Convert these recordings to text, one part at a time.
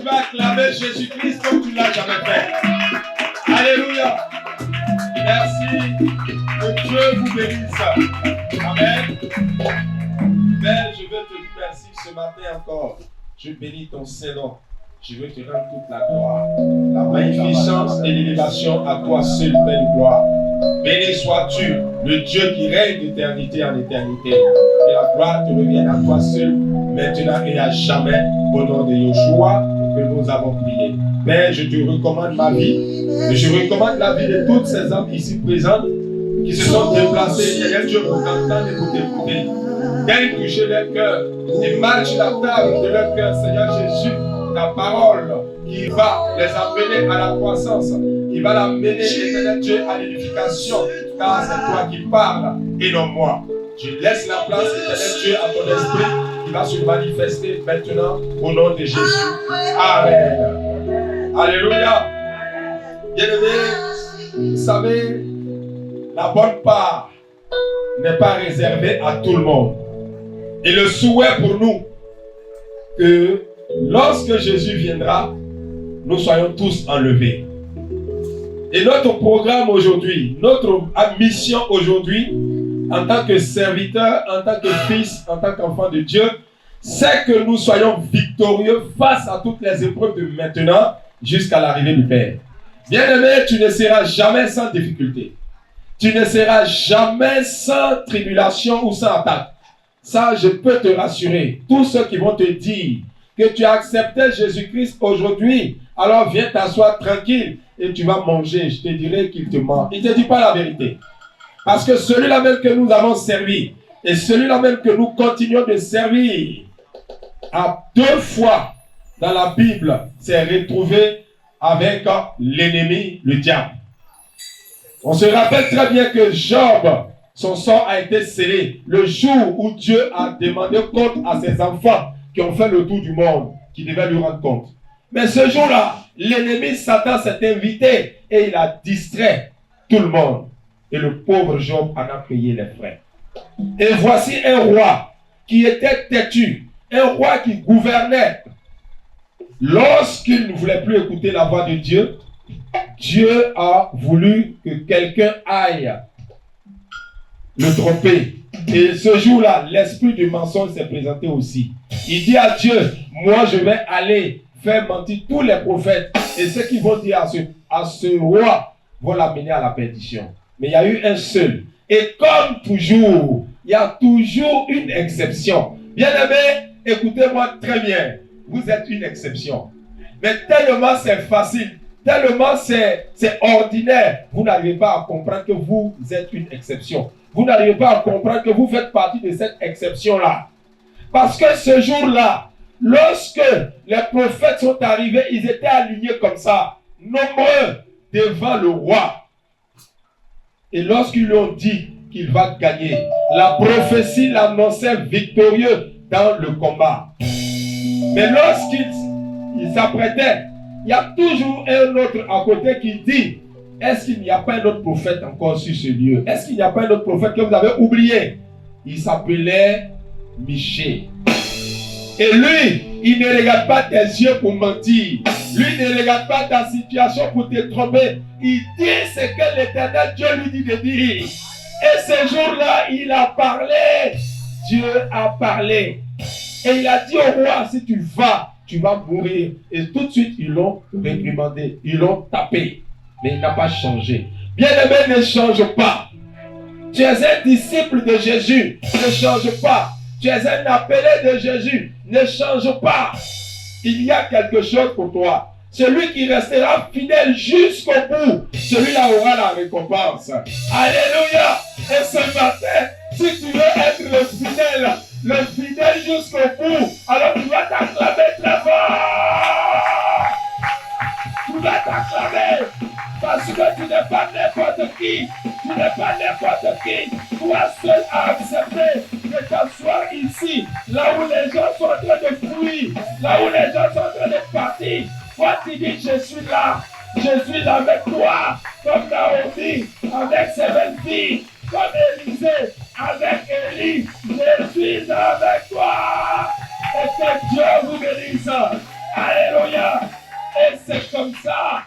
vas acclamer Jésus-Christ comme tu ne l'as jamais fait. Alléluia. Merci. Que Dieu vous bénisse. Amen. Père, je veux te dire merci ce matin encore. Je bénis ton Saint-Nom. Je veux te rendre toute la gloire, la magnificence et l'élévation à toi seul, Père de gloire. Béni sois-tu, le Dieu qui règne d'éternité en éternité. Que la gloire te revienne à toi seul, maintenant et à jamais, au nom de Yeshua que nous avons prié. Père, je te recommande ma vie. Et je recommande la vie de toutes ces âmes ici présentes qui se sont déplacées derrière Dieu pour t'entendre et pour t'écouter. Viens toucher leur cœur et marche la table de leur cœur, Seigneur Jésus. Ta parole qui va les amener à la croissance, qui va l'amener, éternel Dieu, à l'édification, car c'est toi qui parles et non moi. Je laisse la place, éternel Dieu, à ton esprit qui va se manifester maintenant au nom de Jésus. Amen. Alléluia. Bien-aimés, vous savez, la bonne part n'est pas réservée à tout le monde. Et le souhait pour nous que lorsque Jésus viendra, nous soyons tous enlevés. Et notre programme aujourd'hui, notre mission aujourd'hui, en tant que serviteur, en tant que fils, en tant qu'enfant de Dieu, c'est que nous soyons victorieux face à toutes les épreuves de maintenant jusqu'à l'arrivée du Père. Bien-aimé, tu ne seras jamais sans difficulté. Tu ne seras jamais sans tribulation ou sans attaque. Ça, je peux te rassurer. Tous ceux qui vont te dire que tu as accepté Jésus-Christ aujourd'hui, alors viens t'asseoir tranquille et tu vas manger. Je te dirai qu'il te ment. Il ne te dit pas la vérité. Parce que celui-là même que nous avons servi et celui-là même que nous continuons de servir, à 2 fois dans la Bible, s'est retrouvé avec l'ennemi, le diable. On se rappelle très bien que Job, son sang a été scellé le jour où Dieu a demandé compte à ses enfants qui ont fait le tour du monde, qui devaient lui rendre compte. Mais ce jour-là, l'ennemi Satan s'est invité et il a distrait tout le monde. Et le pauvre Job en a payé les frais. Et voici un roi qui était têtu, un roi qui gouvernait. Lorsqu'il ne voulait plus écouter la voix de Dieu, Dieu a voulu que quelqu'un aille le tromper. Et ce jour-là, l'esprit du mensonge s'est présenté aussi. Il dit à Dieu, moi je vais aller faire mentir tous les prophètes. Et ceux qui vont dire à ce roi vont l'amener à la perdition. Mais il y a eu un seul. Et comme toujours, il y a toujours une exception. Bien-aimés, écoutez-moi très bien. Vous êtes une exception. Mais tellement c'est facile, tellement c'est ordinaire, vous n'arrivez pas à comprendre que vous êtes une exception. Vous n'arrivez pas à comprendre que vous faites partie de cette exception-là. Parce que ce jour-là, lorsque les prophètes sont arrivés, ils étaient alignés comme ça, nombreux devant le roi. Et lorsqu'ils lui ont dit qu'il va gagner, la prophétie l'annonçait victorieux dans le combat. Mais lorsqu'ils s'apprêtaient, il y a toujours un autre à côté qui dit, est-ce qu'il n'y a pas un autre prophète encore sur ce lieu? Est-ce qu'il n'y a pas un autre prophète que vous avez oublié? Il s'appelait Michée. Et lui, il ne regarde pas tes yeux pour mentir. Lui ne regarde pas ta situation pour te tromper. Il dit ce que l'Éternel Dieu lui dit de dire. Et ce jour-là, il a parlé. Dieu a parlé. Et il a dit au roi, si tu vas mourir. Et tout de suite, ils l'ont réprimandé. Ils l'ont tapé. Mais il n'a pas changé. Bien-aimé, ne change pas. Tu es un disciple de Jésus. Ne change pas. Tu es un appelé de Jésus. Ne change pas. Il y a quelque chose pour toi. Celui qui restera fidèle jusqu'au bout, celui-là aura la récompense. Alléluia. Et ce matin, si tu veux être le fidèle jusqu'au bout, alors tu vas t'acclamer très fort. Tu vas t'acclamer. Parce que tu n'es pas n'importe qui. Tu n'es pas n'importe qui. Toi seul as accepté de t'asseoir ici, là où les gens sont en train de fuir, là où les gens sont en train de partir. Toi tu dis, je suis là avec toi, comme Naomi, avec ses belles filles, comme Élisée, avec Élie, je suis avec toi. Et que Dieu vous bénisse. Alléluia. Et c'est comme ça.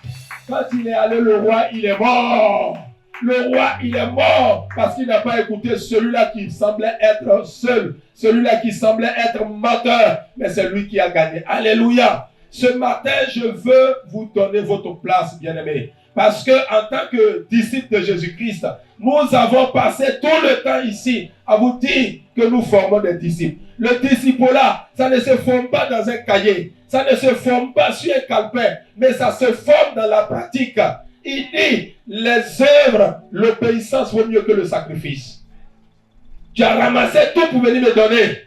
Quand il est allé, le roi, il est mort. Le roi, il est mort parce qu'il n'a pas écouté celui-là qui semblait être seul, celui-là qui semblait être menteur, mais c'est lui qui a gagné. Alléluia. Ce matin, je veux vous donner votre place, bien-aimés. Parce que en tant que disciples de Jésus-Christ, nous avons passé tout le temps ici à vous dire que nous formons des disciples. Le disciple-là, ça ne se forme pas dans un cahier, ça ne se forme pas sur un calepin, mais ça se forme dans la pratique. Il dit, les œuvres, l'obéissance vaut mieux que le sacrifice. Tu as ramassé tout pour venir me donner.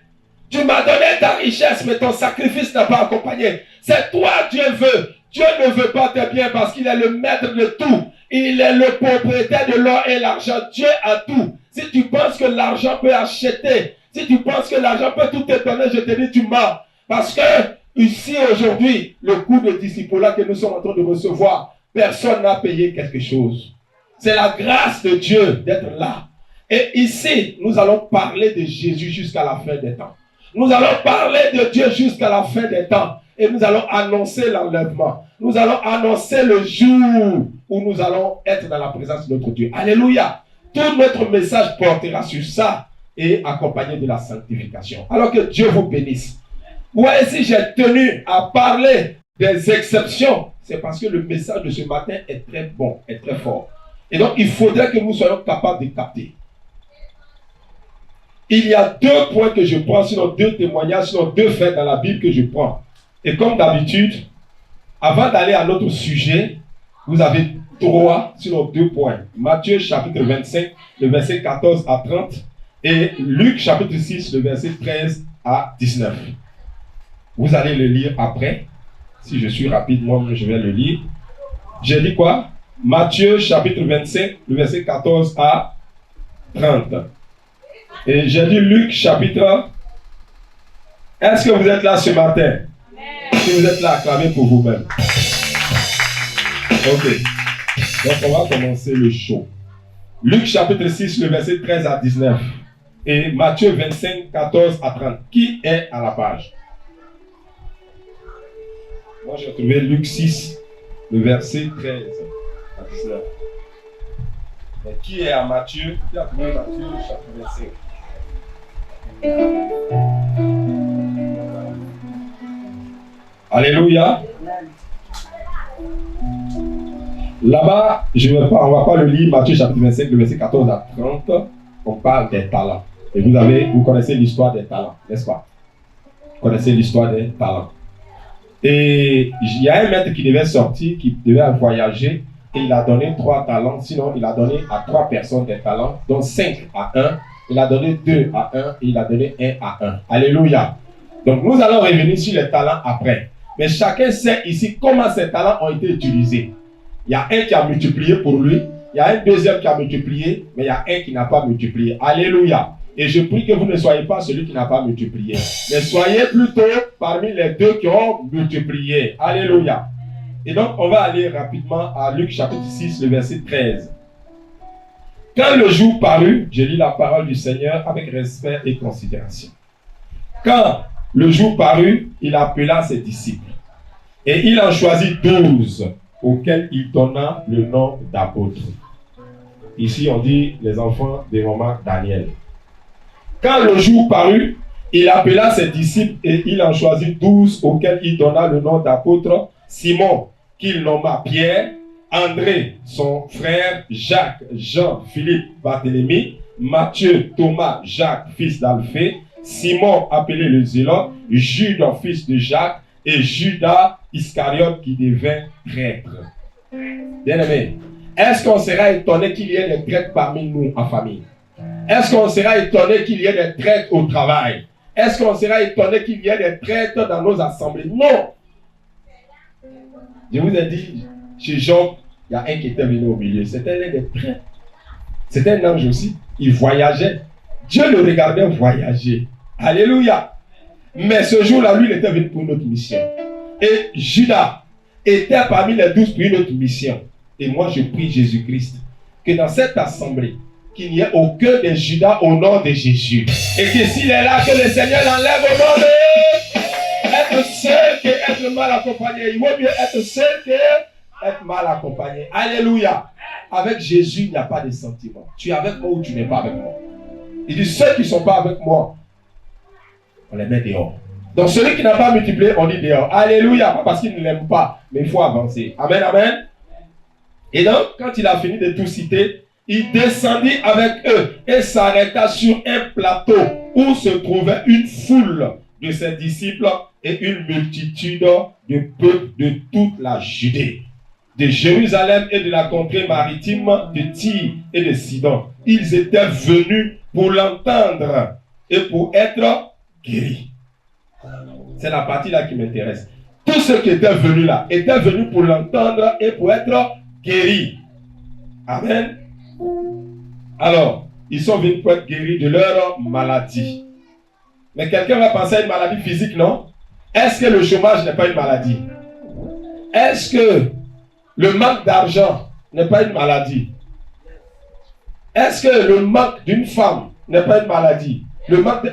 Tu m'as donné ta richesse, mais ton sacrifice n'a pas accompagné. C'est toi, Dieu veut. Dieu ne veut pas tes biens parce qu'il est le maître de tout. Il est le propriétaire de l'or et l'argent. Dieu a tout. Si tu penses que l'argent peut acheter, si tu penses que l'argent peut tout te donner, je te dis, tu mens. Parce que ici, aujourd'hui, le coût de disciple-là que nous sommes en train de recevoir, personne n'a payé quelque chose. C'est la grâce de Dieu d'être là. Et ici, nous allons parler de Jésus jusqu'à la fin des temps. Nous allons parler de Dieu jusqu'à la fin des temps. Et nous allons annoncer l'enlèvement. Nous allons annoncer le jour où nous allons être dans la présence de notre Dieu. Alléluia. Tout notre message portera sur ça et accompagné de la sanctification. Alors que Dieu vous bénisse. Vous voyez, si j'ai tenu à parler des exceptions, c'est parce que le message de ce matin est très bon, est très fort. Et donc, il faudrait que nous soyons capables de capter. Il y a 2 points que je prends, sinon 2 témoignages, sinon 2 faits dans la Bible que je prends. Et comme d'habitude, avant d'aller à notre sujet, vous avez 3, sinon 2 points. Matthieu chapitre 25, le verset 14 à 30. Et Luc chapitre 6, le verset 13 à 19. Vous allez le lire après. Si je suis rapide, moi je vais le lire. J'ai dit quoi? Matthieu chapitre 25, le verset 14 à 30. Et j'ai dit Luc chapitre. Est-ce que vous êtes là ce matin? Si vous êtes là, acclamez pour vous-même. Ok. Donc on va commencer le show. Luc chapitre 6, le verset 13 à 19. Et Matthieu 25, 14 à 30. Qui est à la page? Moi j'ai trouvé Luc 6, le verset 13 à 19. Mais qui est à Matthieu? Qui a trouvé Matthieu chapitre 25? Alléluia. Là-bas, on ne va pas le lire, Matthieu chapitre 25, le verset 14 à 30. On parle des talents. Et vous connaissez l'histoire des talents, n'est-ce pas? Vous connaissez l'histoire des talents. Et il y a un maître qui devait sortir, qui devait voyager, et il a donné 3 talents. Sinon, il a donné à 3 personnes des talents, dont 5 à 1. Il a donné 2 à 1 et il a donné 1 à 1. Alléluia. Donc, nous allons revenir sur les talents après. Mais chacun sait ici comment ces talents ont été utilisés. Il y a un qui a multiplié pour lui. Il y a un deuxième qui a multiplié. Mais il y a un qui n'a pas multiplié. Alléluia. Et je prie que vous ne soyez pas celui qui n'a pas multiplié. Mais soyez plutôt parmi les 2 qui ont multiplié. Alléluia. Et donc, on va aller rapidement à Luc chapitre 6, le verset 13. Quand le jour parut, je lis la parole du Seigneur avec respect et considération. Quand le jour parut, il appela ses disciples. Et il en choisit 12, auxquels il donna le nom d'apôtres. Ici, on dit les enfants des mamans Daniel. Quand le jour parut, il appela ses disciples et il en choisit 12, auxquels il donna le nom d'apôtres. Simon, qu'il nomma Pierre, André, son frère, Jacques, Jean, Philippe, Barthélemy, Matthieu, Thomas, Jacques, fils d'Alphée, Simon, appelé le Zélote, Judas, fils de Jacques, et Judas Iscariote qui devint prêtre. Bien-aimé, est-ce qu'on sera étonné qu'il y ait des traîtres parmi nous en famille? Est-ce qu'on sera étonné qu'il y ait des traîtres au travail? Est-ce qu'on sera étonné qu'il y ait des traîtres dans nos assemblées? Non! Je vous ai dit, chez Job, il y a un qui était venu au milieu. C'était l'un des traîtres. C'était un ange aussi. Il voyageait. Dieu le regardait voyager. Alléluia! Mais ce jour-là, lui, il était venu pour une autre mission. Et Judas était parmi les 12 pour une autre mission. Et moi, je prie Jésus-Christ que dans cette assemblée, qu'il n'y ait aucun de Judas au nom de Jésus. Et que s'il est là, que le Seigneur l'enlève au nom de... Être seul qu'être mal accompagné. Il vaut mieux être seul qu'être mal accompagné. Alléluia. Avec Jésus, il n'y a pas de sentiment. Tu es avec moi ou tu n'es pas avec moi. Il dit, ceux qui ne sont pas avec moi, on les met dehors. Donc celui qui n'a pas multiplié, on dit dehors. Alléluia. Pas parce qu'il ne l'aime pas, mais il faut avancer. Amen, amen. Et donc, quand il a fini de tout citer, il descendit avec eux et s'arrêta sur un plateau où se trouvait une foule de ses disciples et une multitude de peuple de toute la Judée, de Jérusalem et de la contrée maritime de Tyr et de Sidon. Ils étaient venus pour l'entendre et pour être guéris. C'est la partie là qui m'intéresse. Tous ceux qui étaient venus là étaient venus pour l'entendre et pour être guéris. Amen. Alors, ils sont venus pour être guéris de leur maladie. Mais quelqu'un va penser à une maladie physique, non? Est-ce que le chômage n'est pas une maladie? Est-ce que le manque d'argent n'est pas une maladie? Est-ce que le manque d'une femme n'est pas une maladie?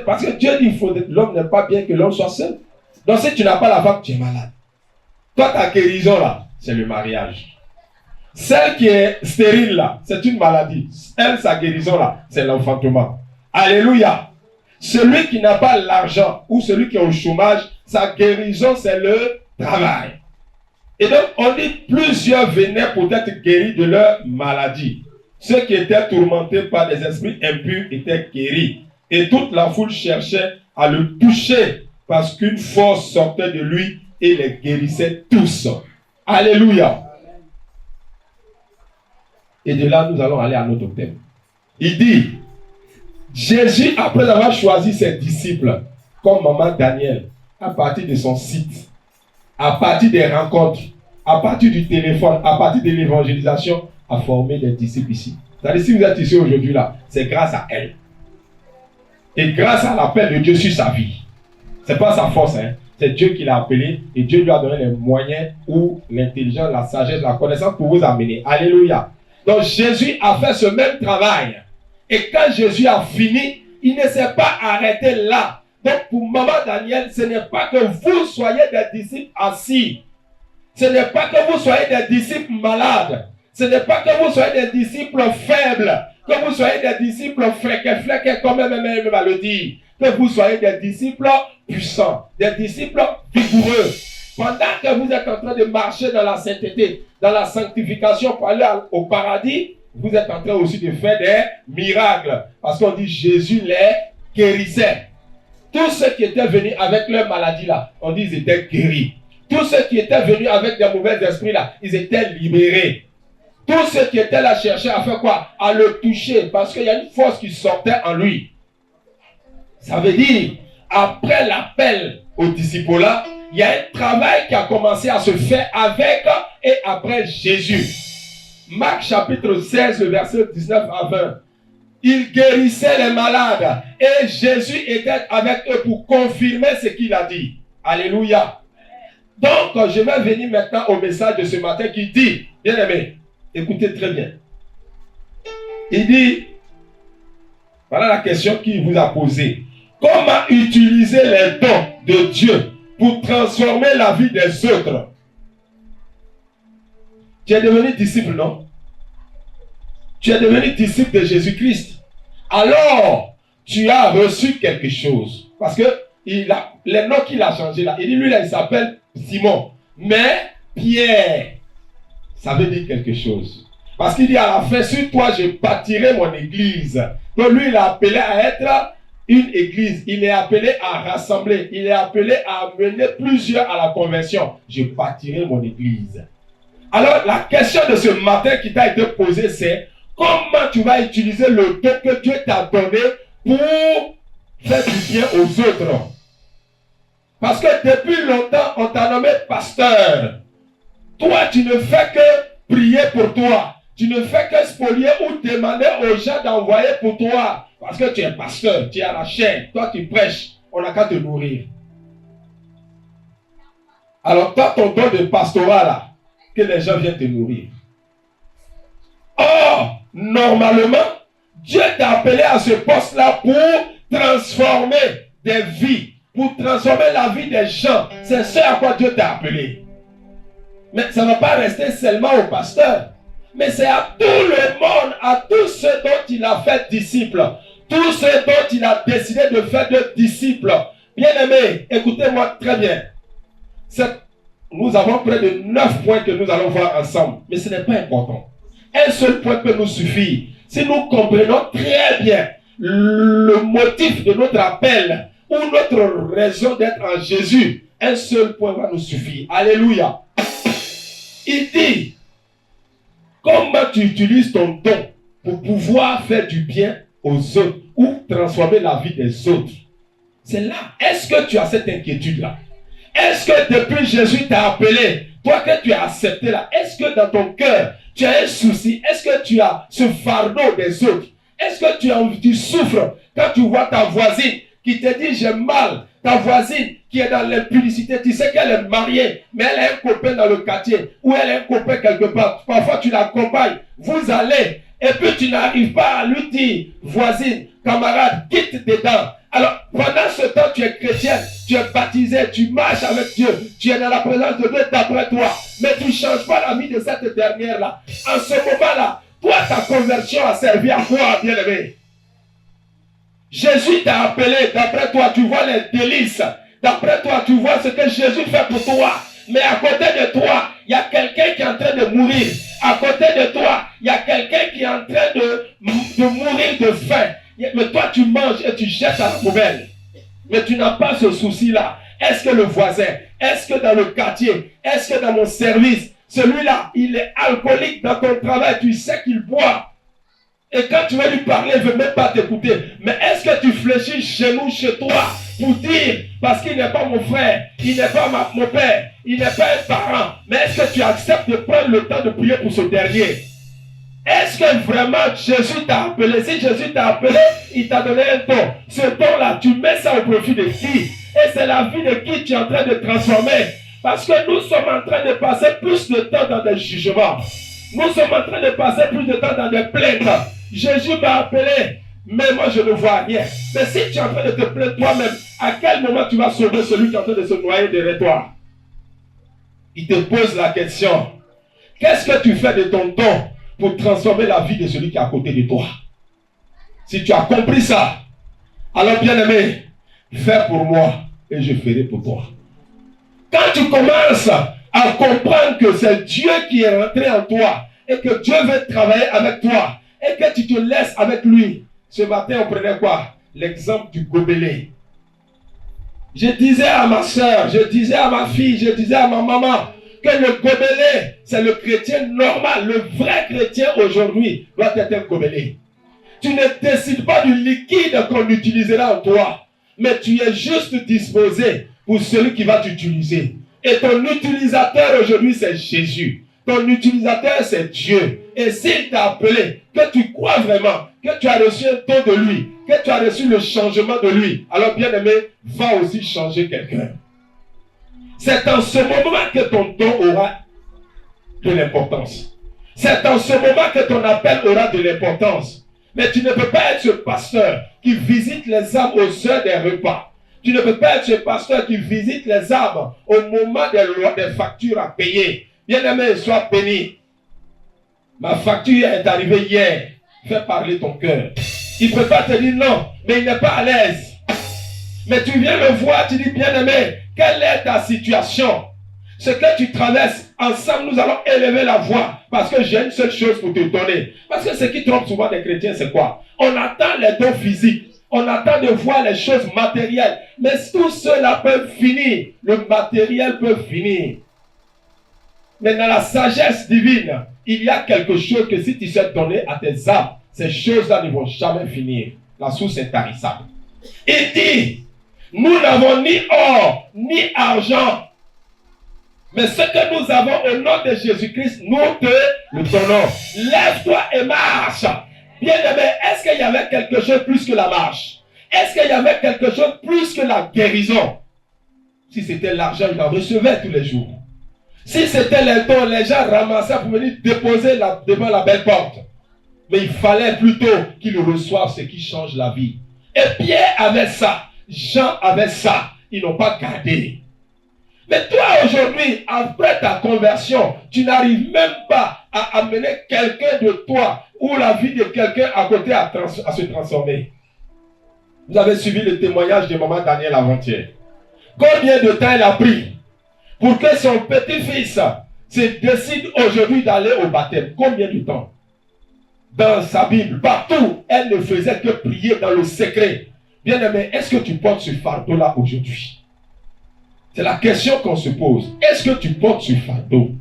Parce que Dieu dit que l'homme n'est pas bien que l'homme soit seul. Donc si tu n'as pas la femme, tu es malade. Toi, ta guérison là, c'est le mariage. Celle qui est stérile là, c'est une maladie. Elle, sa guérison là, c'est l'enfantement. Alléluia. Celui qui n'a pas l'argent ou celui qui est au chômage, sa guérison c'est le travail. Et donc on dit plusieurs venaient pour être guéris de leur maladie. Ceux qui étaient tourmentés par des esprits impurs étaient guéris. Et toute la foule cherchait à le toucher parce qu'une force sortait de lui et les guérissait tous. Alléluia. Et de là, nous allons aller à notre thème. Il dit, Jésus, après avoir choisi ses disciples, comme maman Daniel, à partir de son site, à partir des rencontres, à partir du téléphone, à partir de l'évangélisation, a formé des disciples ici. C'est-à-dire, si vous êtes ici aujourd'hui là, c'est grâce à elle. Et grâce à l'appel de Dieu sur sa vie. Ce n'est pas sa force, hein. C'est Dieu qui l'a appelé et Dieu lui a donné les moyens ou l'intelligence, la sagesse, la connaissance pour vous amener. Alléluia. Donc Jésus a fait ce même travail. Et quand Jésus a fini, il ne s'est pas arrêté là. Donc pour maman Daniel, ce n'est pas que vous soyez des disciples assis. Ce n'est pas que vous soyez des disciples malades. Ce n'est pas que vous soyez des disciples faibles. Que vous soyez des disciples flequés, comme même va le dire. Que vous soyez des disciples puissants, des disciples vigoureux. Pendant que vous êtes en train de marcher dans la sainteté, dans la sanctification pour aller au paradis, vous êtes en train aussi de faire des miracles. Parce qu'on dit Jésus les guérissait. Tous ceux qui étaient venus avec leur maladie là, on dit ils étaient guéris. Tous ceux qui étaient venus avec des mauvais esprits là, ils étaient libérés. Tous ceux qui étaient là cherchaient à faire quoi? À le toucher. Parce qu'il y a une force qui sortait en lui. Ça veut dire, après l'appel aux disciples là, il y a un travail qui a commencé à se faire avec et après Jésus. Marc chapitre 16, le verset 19 à 20. Il guérissait les malades et Jésus était avec eux pour confirmer ce qu'il a dit. Alléluia. Donc, je vais venir maintenant au message de ce matin qui dit, bien aimé, écoutez très bien. Il dit, voilà la question qu'il vous a posée. Comment utiliser les dons de Dieu pour transformer la vie des autres? Tu es devenu disciple, non? Tu es devenu disciple de Jésus-Christ. Alors, tu as reçu quelque chose. Parce que les noms qu'il a changé là, il dit lui là, il s'appelle Simon. Mais Pierre, ça veut dire quelque chose. Parce qu'il dit à la fin, sur toi, je bâtirai mon église. Donc lui, il a appelé à être une église. Il est appelé à rassembler. Il est appelé à amener plusieurs à la conversion. Je bâtirai mon église. Alors, la question de ce matin qui t'a été posée, c'est comment tu vas utiliser le don que Dieu t'a donné pour faire du bien aux autres. Parce que depuis longtemps, on t'a nommé pasteur. Toi, tu ne fais que prier pour toi. Tu ne fais que spolier ou demander aux gens d'envoyer pour toi. Parce que tu es pasteur, tu es à la chaîne. Toi, tu prêches. On n'a qu'à te nourrir. Alors, toi, ton don de pastorat là, que les gens viennent te nourrir. Or, normalement, Dieu t'a appelé à ce poste-là pour transformer des vies, pour transformer la vie des gens. C'est ce à quoi Dieu t'a appelé. Mais ça ne va pas rester seulement au pasteur. Mais c'est à tout le monde, à tous ceux dont il a fait disciples. Tous ceux dont il a décidé de faire de disciples. Bien-aimés, écoutez-moi très bien. Nous avons près de 9 points que nous allons voir ensemble. Mais ce n'est pas important. Un seul point peut nous suffire. Si nous comprenons très bien le motif de notre appel ou notre raison d'être en Jésus, un seul point va nous suffire. Alléluia. Il dit, comment tu utilises ton don pour pouvoir faire du bien aux autres ou transformer la vie des autres. C'est là. Est-ce que tu as cette inquiétude-là? Est-ce que depuis Jésus t'a appelé, toi que tu as accepté là, est-ce que dans ton cœur, tu as un souci? Est-ce que tu as ce fardeau des autres? Est-ce que tu souffres quand tu vois ta voisine qui te dit j'ai mal? Ta voisine qui est dans l'impudicité, tu sais qu'elle est mariée, mais elle a un copain dans le quartier, ou elle a un copain quelque part. Parfois tu l'accompagnes, vous allez, et puis tu n'arrives pas à lui dire, voisine, camarade, quitte dedans. Alors, pendant ce temps, tu es chrétienne, tu es baptisé, tu marches avec Dieu, tu es dans la présence de Dieu d'après toi, mais tu ne changes pas la vie de cette dernière-là. En ce moment-là, toi, ta conversion a servi à quoi, bien-aimé? Jésus t'a appelé, d'après toi, tu vois les délices. D'après toi, tu vois ce que Jésus fait pour toi. Mais à côté de toi, il y a quelqu'un qui est en train de mourir. À côté de toi, il y a quelqu'un qui est en train de mourir de faim. Mais toi, tu manges et tu jettes à la poubelle. Mais tu n'as pas ce souci-là. Est-ce que le voisin, est-ce que dans le quartier, est-ce que dans mon service, celui-là, il est alcoolique dans ton travail, tu sais qu'il boit. Et quand tu veux lui parler, il ne veut même pas t'écouter. Mais est-ce que tu fléchis chez nous, chez toi, pour dire, parce qu'il n'est pas mon frère, il n'est pas mon père, il n'est pas un parent, mais est-ce que tu acceptes de prendre le temps de prier pour ce dernier? Est-ce que vraiment Jésus t'a appelé? Si Jésus t'a appelé, il t'a donné un don. Ce don-là, tu mets ça au profit de qui? Et c'est la vie de qui tu es en train de transformer. Parce que nous sommes en train de passer plus de temps dans des jugements. Nous sommes en train de passer plus de temps dans des plaintes. Jésus m'a appelé, mais moi je ne vois rien. Mais si tu es en train de te plaindre toi-même, à quel moment tu vas sauver celui qui est en train de se noyer derrière toi? Il te pose la question. Qu'est-ce que tu fais de ton don pour transformer la vie de celui qui est à côté de toi? Si tu as compris ça, alors bien-aimé, fais pour moi et je ferai pour toi. Quand tu commences à comprendre que c'est Dieu qui est rentré en toi et que Dieu veut travailler avec toi et que tu te laisses avec lui. Ce matin, on prenait quoi? L'exemple du gobelet. Je disais à ma soeur, je disais à ma fille, je disais à ma maman que le gobelet, c'est le chrétien normal. Le vrai chrétien aujourd'hui doit être un gobelet. Tu ne décides pas du liquide qu'on utilisera en toi, mais tu es juste disposé pour celui qui va t'utiliser. Et ton utilisateur aujourd'hui, c'est Jésus. Ton utilisateur, c'est Dieu. Et s'il t'a appelé, que tu crois vraiment, que tu as reçu un don de lui, que tu as reçu le changement de lui, alors bien aimé, va aussi changer quelqu'un. C'est en ce moment que ton don aura de l'importance. C'est en ce moment que ton appel aura de l'importance. Mais tu ne peux pas être ce pasteur qui visite les âmes aux heures des repas. Tu ne peux pas être ce pasteur qui visite les âmes au moment des factures à payer. Bien-aimé, sois béni. Ma facture est arrivée hier. Fais parler ton cœur. Il ne peut pas te dire non, mais il n'est pas à l'aise. Mais tu viens le voir, tu dis, bien-aimé, quelle est ta situation? Ce que tu traverses, ensemble, nous allons élever la voix. Parce que j'ai une seule chose pour te donner. Parce que ce qui trompe souvent les chrétiens, c'est quoi? On attend les dons physiques. On attend de voir les choses matérielles. Mais tout cela peut finir. Le matériel peut finir. Mais dans la sagesse divine, il y a quelque chose que si tu sais donner à tes âmes, ces choses-là ne vont jamais finir. La source est tarissable. Il dit, nous n'avons ni or, ni argent. Mais ce que nous avons au nom de Jésus-Christ, nous te le donnons. Lève-toi et marche. Bien-aimé, est-ce qu'il y avait quelque chose plus que la marche? Est-ce qu'il y avait quelque chose plus que la guérison? Si c'était l'argent, il en recevait tous les jours. Si c'était les dons, les gens ramassaient pour venir déposer devant la belle porte. Mais il fallait plutôt qu'ils reçoivent ce qui change la vie. Et Pierre avait ça. Jean avait ça. ils n'ont pas gardé. Mais toi aujourd'hui, après ta conversion, tu n'arrives même pas à amener quelqu'un de toi ou la vie de quelqu'un à côté à se transformer. Vous avez suivi le témoignage de maman Daniel avant-hier. Combien de temps elle a pris pour que son petit-fils se décide aujourd'hui d'aller au baptême? Combien de temps? Dans sa Bible, partout, elle ne faisait que prier dans le secret. Bien-aimé, est-ce que tu portes ce fardeau-là aujourd'hui? C'est la question qu'on se pose. Est-ce que tu portes ce fardeau?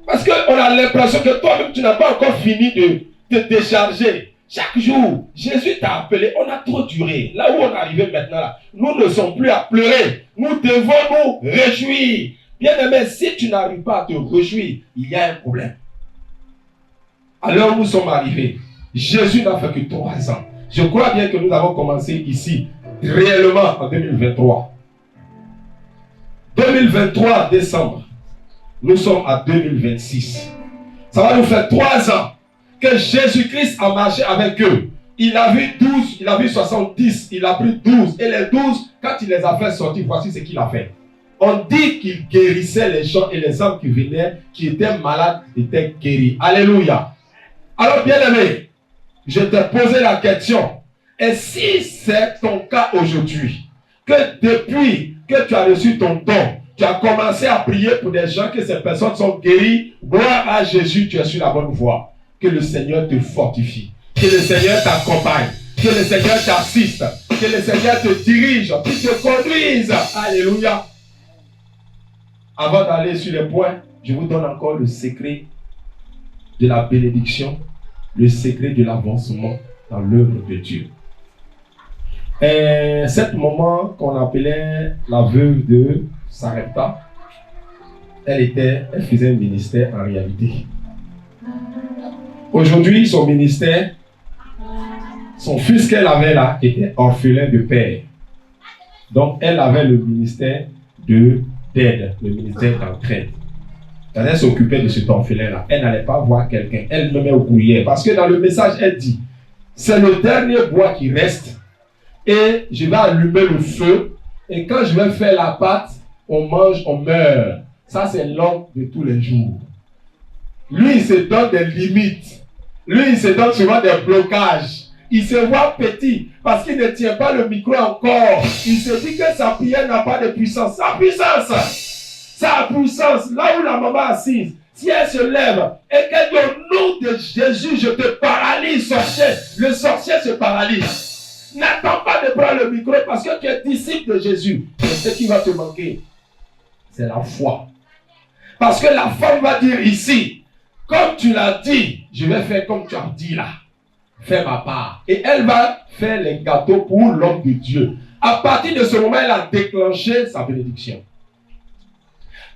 Parce qu'on a l'impression que toi-même, tu n'as pas encore fini de te décharger. Chaque jour, Jésus t'a appelé. On a trop duré. Là où on est arrivé maintenant, là, nous ne sommes plus à pleurer. Nous devons nous réjouir. Bien-aimé, si tu n'arrives pas à te réjouir, il y a un problème. Alors nous sommes arrivés. Jésus n'a fait que 3 ans. Je crois bien que nous avons commencé ici, réellement en 2023. 2023 décembre. Nous sommes à 2026. Ça va nous faire 3 ans que Jésus-Christ a marché avec eux. Il a vu 12, il a vu 70, il a pris 12. Et les 12, quand il les a fait sortir, voici ce qu'il a fait. On dit qu'il guérissait les gens et les hommes qui venaient, qui étaient malades, étaient guéris. Alléluia. Alors bien aimé, je t'ai posé la question. Et si c'est ton cas aujourd'hui, que depuis que tu as reçu ton don, tu as commencé à prier pour des gens, que ces personnes sont guéries, gloire à Jésus, tu es sur la bonne voie. Que le Seigneur te fortifie, que le Seigneur t'accompagne, que le Seigneur t'assiste, que le Seigneur te dirige, qu'il te conduise. Alléluia. Avant d'aller sur les points, je vous donne encore le secret de la bénédiction, le secret de l'avancement dans l'œuvre de Dieu. Et cette maman qu'on appelait la veuve de Sarepta, elle faisait un ministère en réalité. Aujourd'hui, son ministère, son fils qu'elle avait là était orphelin de père. Donc, elle avait le ministère d'aide, le ministère d'entraide. Elle s'occupait de cet orphelin-là. Elle n'allait pas voir quelqu'un. Elle le met au courrier. Parce que dans le message, elle dit, c'est le dernier bois qui reste. Et je vais allumer le feu. Et quand je vais faire la pâte, on mange, on meurt. Ça, c'est l'homme de tous les jours. Lui, il se donne des limites. Lui, il se donne souvent des blocages. Il se voit petit parce qu'il ne tient pas le micro encore. Il se dit que sa prière n'a pas de puissance. Sa puissance, là où la maman est assise, si elle se lève et qu'elle dit au nom de Jésus, je te paralyse, sorcier, le sorcier se paralyse. N'attends pas de prendre le micro parce que tu es disciple de Jésus. Et ce qui va te manquer, c'est la foi. Parce que la femme va dire ici, comme tu l'as dit, je vais faire comme tu as dit là. Fais ma part. Et elle va faire les gâteaux pour l'homme de Dieu. À partir de ce moment, elle a déclenché sa bénédiction.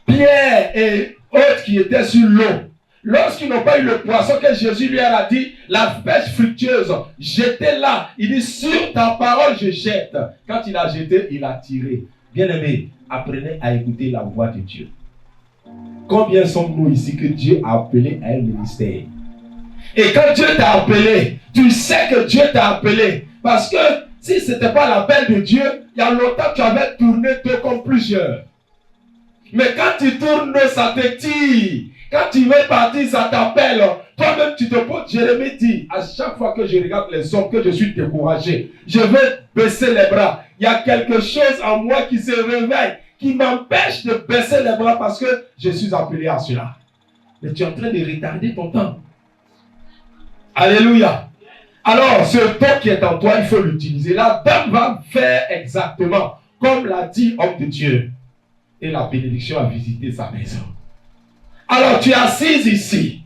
Pierre et autres qui étaient sur l'eau, lorsqu'ils n'ont pas eu le poisson que Jésus lui a dit, la pêche fructueuse, jetez-la. Il dit, sur ta parole, je jette. Quand il a jeté, il a tiré. Bien-aimés, apprenez à écouter la voix de Dieu. Combien sommes-nous ici que Dieu a appelé à un ministère? Et quand Dieu t'a appelé, tu sais que Dieu t'a appelé. Parce que si ce n'était pas l'appel de Dieu, il y a longtemps tu avais tourné deux comme plusieurs. Mais quand tu tournes, ça te tire. Quand tu veux partir, ça t'appelle. Toi-même, tu te poses. Jérémie dit, à chaque fois que je regarde les hommes, que je suis découragé, je vais baisser les bras. Il y a quelque chose en moi qui se réveille, qui m'empêche de baisser les bras parce que je suis appelé à cela. Mais tu es en train de retarder ton temps. Alléluia. Alors, ce temps qui est en toi, il faut l'utiliser. La dame va faire exactement comme l'a dit homme de Dieu. Et la bénédiction a visité sa maison. Alors, tu es assise ici.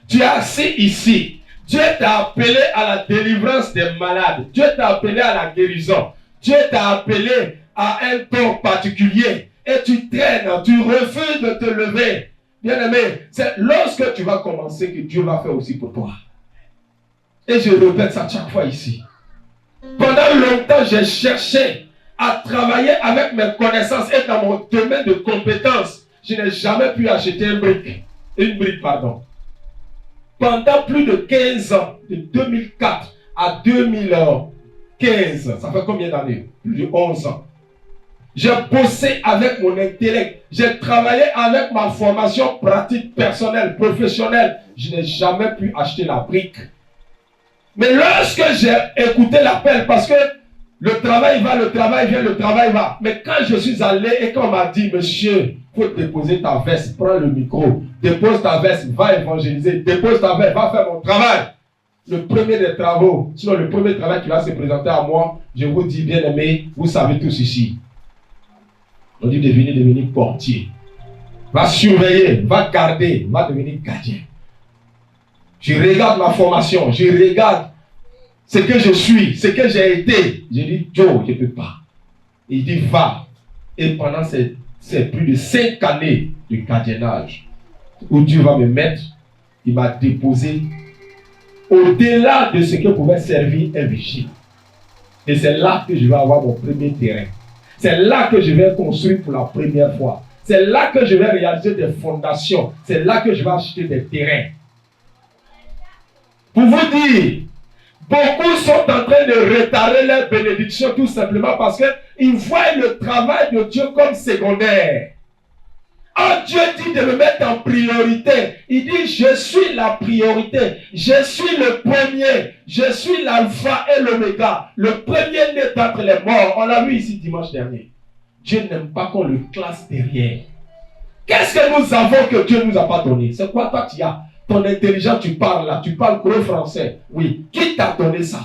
Tu es assis ici. Dieu t'a appelé à la délivrance des malades. Dieu t'a appelé à la guérison. Dieu t'a appelé à un temps particulier. Et tu traînes, tu refuses de te lever. Bien-aimé, c'est lorsque tu vas commencer que Dieu va faire aussi pour toi. Et je répète ça chaque fois ici. Pendant longtemps, j'ai cherché à travailler avec mes connaissances et dans mon domaine de compétences. Je n'ai jamais pu acheter une brique. Pendant plus de 15 ans, de 2004 à 2015, ça fait combien d'années? Plus de 11 ans. J'ai bossé avec mon intellect. J'ai travaillé avec ma formation pratique, personnelle, professionnelle. Je n'ai jamais pu acheter la brique. Mais lorsque j'ai écouté l'appel, parce que le travail va, le travail vient, le travail va. Mais quand je suis allé et qu'on m'a dit, monsieur, il faut déposer ta veste, prends le micro, dépose ta veste, va évangéliser, dépose ta veste, va faire mon travail. Le premier des travaux, sinon le premier travail qui va se présenter à moi, je vous dis, bien aimé, vous savez tous ici. On dit de venir devenir portier. Va surveiller, va garder, va devenir gardien. Je regarde ma formation, je regarde ce que je suis, ce que j'ai été. Je dis, Joe, je ne peux pas. Il dit, va. Et pendant ces plus de 5 années de gardiennage, où Dieu va me mettre, il m'a déposé au-delà de ce que pouvait servir un vigile. Et c'est là que je vais avoir mon premier terrain. C'est là que je vais construire pour la première fois. C'est là que je vais réaliser des fondations. C'est là que je vais acheter des terrains. Pour vous dire, beaucoup sont en train de retarder leur bénédiction tout simplement parce qu'ils voient le travail de Dieu comme secondaire. Oh, Dieu dit de me mettre en priorité. Il dit, je suis la priorité. Je suis le premier. Je suis l'alpha et l'oméga. Le premier né d'entre les morts. On l'a vu ici dimanche dernier. Dieu n'aime pas qu'on le classe derrière. Qu'est-ce que nous avons que Dieu ne nous a pas donné? C'est quoi toi tu as? Ton intelligence, tu parles là. Tu parles gros français. Oui. Qui t'a donné ça?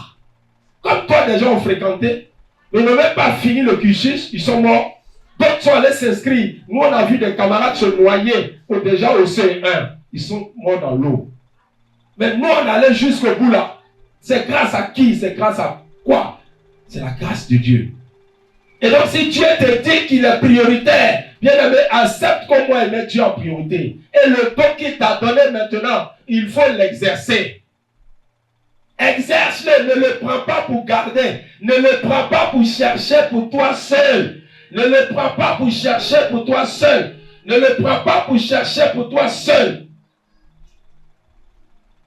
Comme toi, des gens ont fréquenté. Ils n'ont même pas fini le cursus. Ils sont morts. D'autres sont allés s'inscrire. Nous, on a vu des camarades se noyer déjà au CE1. Ils sont morts dans l'eau. Mais nous, on allait jusqu'au bout là. C'est grâce à qui? C'est grâce à quoi? C'est la grâce de Dieu. Et donc, si Dieu te dit qu'il est prioritaire, bien aimé, accepte comment il met Dieu en priorité. Et le don qu'il t'a donné maintenant, il faut l'exercer. Exerce-le, ne le prends pas pour garder. Ne le prends pas pour chercher pour toi seul. Ne le prends pas pour chercher pour toi seul. Ne le prends pas pour chercher pour toi seul.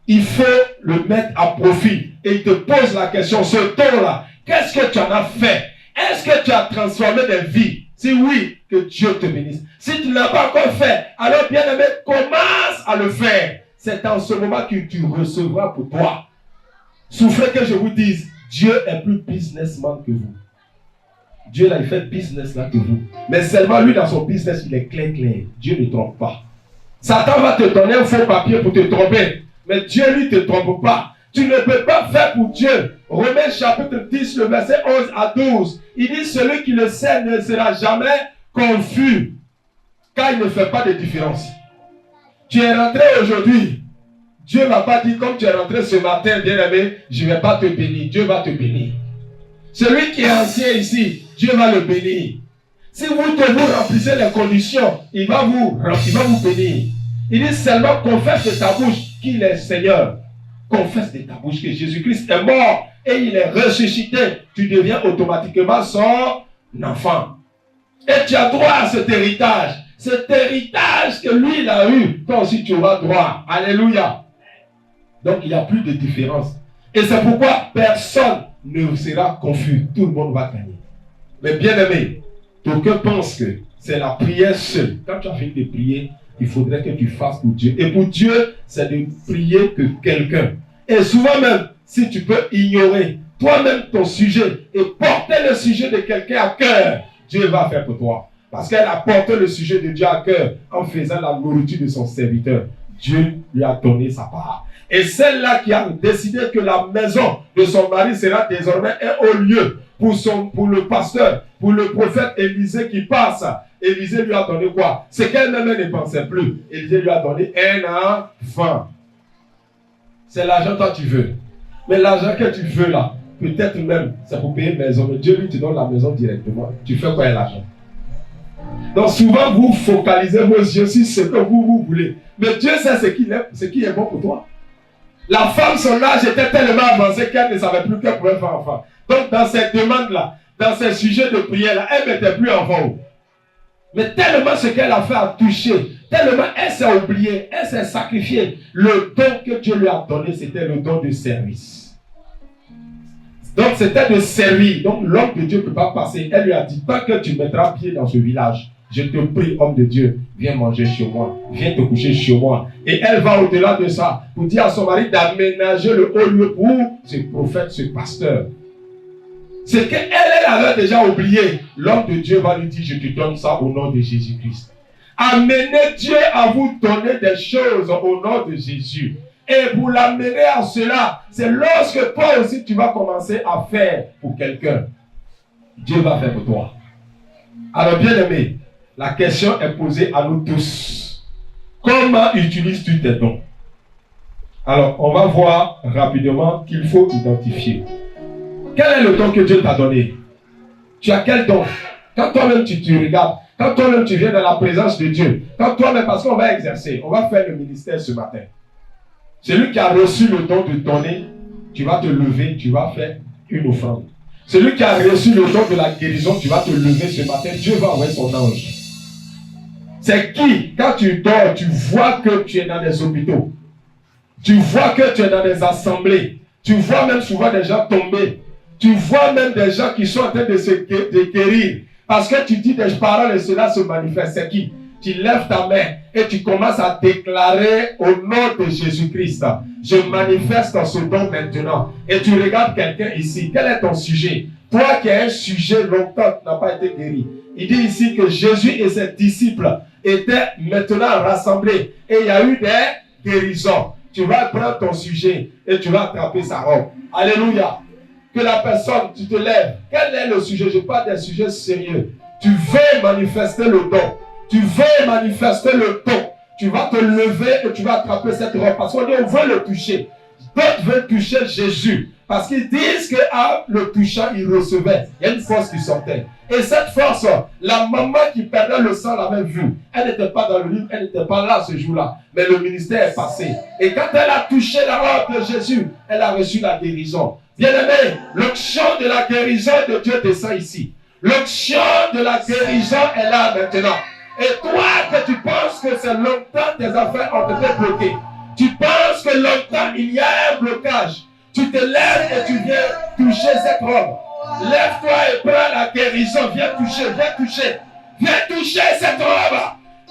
Il faut le mettre à profit. Et il te pose la question, ce don-là, qu'est-ce que tu en as fait? Est-ce que tu as transformé des vies? Si oui, que Dieu te bénisse. Si tu ne l'as pas encore fait, alors bien aimé, commence à le faire. C'est en ce moment que tu recevras pour toi. Souffrez que je vous dise, Dieu est plus businessman que vous. Dieu là, il fait business là que vous. Mais seulement lui dans son business, il est clair. Dieu ne trompe pas. Satan va te donner un faux papier pour te tromper. Mais Dieu lui ne te trompe pas. Tu ne peux pas faire pour Dieu. Romains chapitre 10, le verset 11 à 12. Il dit, celui qui le sait ne sera jamais confus. Car il ne fait pas de différence. Tu es rentré aujourd'hui. Dieu ne va pas dire, comme tu es rentré ce matin, bien-aimé, je ne vais pas te bénir. Dieu va te bénir. Celui qui est ancien ici, Dieu va le bénir. Si vous remplissez les conditions, il va vous bénir. Il dit seulement confesse de ta bouche qu'il est Seigneur. Confesse de ta bouche que Jésus-Christ est mort et il est ressuscité. Tu deviens automatiquement son enfant. Et tu as droit à cet héritage. Cet héritage que lui, il a eu, toi aussi tu auras droit. Alléluia. Donc il n'y a plus de différence. Et c'est pourquoi personne ne sera confus. Tout le monde va gagner. Mais bien aimé, d'aucuns pensent que c'est la prière seule. Quand tu as fini de prier, il faudrait que tu fasses pour Dieu. Et pour Dieu, c'est de prier que quelqu'un. Et souvent même, si tu peux ignorer toi-même ton sujet et porter le sujet de quelqu'un à cœur, Dieu va faire pour toi. Parce qu'elle a porté le sujet de Dieu à cœur en faisant la nourriture de son serviteur. Dieu lui a donné sa part. Et celle-là qui a décidé que la maison de son mari sera désormais un haut lieu pour le pasteur, pour le prophète Élisée qui passe. Élisée lui a donné quoi? C'est qu'elle-même ne pensait plus. Élisée lui a donné un enfant. C'est l'argent que tu veux. Mais l'argent que tu veux là, peut-être même, c'est pour payer une maison. Mais Dieu lui te donne la maison directement. Tu fais quoi avec l'argent? Donc souvent vous focalisez vos yeux sur ce que vous voulez. Mais Dieu sait ce qui est bon pour toi. La femme, son âge était tellement avancé qu'elle ne savait plus qu'elle pouvait faire enfant. Donc dans ces demandes-là, dans ces sujets de prière-là, elle ne mettait plus enfant. Mais tellement ce qu'elle a fait a touché, tellement elle s'est oubliée, elle s'est sacrifiée. Le don que Dieu lui a donné, c'était le don de service. Donc c'était de servir. Donc l'homme de Dieu ne peut pas passer. Elle lui a dit, tant que tu mettras pied dans ce village, je te prie, homme de Dieu, viens manger chez moi, viens te coucher chez moi. Et elle va au-delà de ça pour dire à son mari d'aménager le haut lieu pour ce prophète, ce pasteur. C'est qu'elle avait déjà oublié. L'homme de Dieu va lui dire, je te donne ça au nom de Jésus-Christ. Amenez Dieu à vous donner des choses au nom de Jésus. Et pour l'amener à cela, c'est lorsque toi aussi tu vas commencer à faire pour quelqu'un. Dieu va faire pour toi. Alors bien aimé, la question est posée à nous tous. Comment utilises-tu tes dons? Alors on va voir rapidement qu'il faut identifier. Quel est le don que Dieu t'a donné? Tu as quel don? Quand toi-même tu regardes, quand toi-même tu viens dans la présence de Dieu, quand toi-même, parce qu'on va exercer, on va faire le ministère ce matin. Celui qui a reçu le don de donner, tu vas te lever, tu vas faire une offrande. Celui qui a reçu le don de la guérison, tu vas te lever ce matin, Dieu va envoyer son ange. C'est qui, quand tu dors, tu vois que tu es dans des hôpitaux, tu vois que tu es dans des assemblées, tu vois même souvent des gens tomber, tu vois même des gens qui sont en train de se guérir, parce que tu dis des paroles et cela se manifeste. C'est qui? Tu lèves ta main et tu commences à déclarer au nom de Jésus-Christ, je manifeste ce don maintenant. Et tu regardes quelqu'un ici, quel est ton sujet? Toi qui as un sujet longtemps qui n'a pas été guéri. Il dit ici que Jésus et ses disciples étaient maintenant rassemblés et il y a eu des guérisons. Tu vas prendre ton sujet et tu vas attraper sa robe. Alléluia. Que la personne, tu te lèves. Quel est le sujet? Je parle des sujets sérieux. Tu veux manifester le don. Tu veux manifester le don. Tu vas te lever et tu vas attraper cette robe. Parce qu'on dit, on veut le toucher. D'autres veulent toucher Jésus. Parce qu'ils disent qu'en le touchant, il recevait. Il y a une force qui sortait. Et cette force, la maman qui perdait le sang l'avait vue. Elle n'était pas dans le livre, elle n'était pas là ce jour-là. Mais le ministère est passé. Et quand elle a touché la robe de Jésus, elle a reçu la guérison. Bien-aimé, l'onction de la guérison de Dieu descend ici. L'onction de la guérison est là maintenant. Et toi, que tu penses que c'est longtemps tes affaires ont été bloquées. Tu penses que longtemps il y a un blocage. Tu te lèves et tu viens toucher cette robe. Lève-toi et prends la guérison. Viens toucher, viens toucher. Viens toucher cette robe.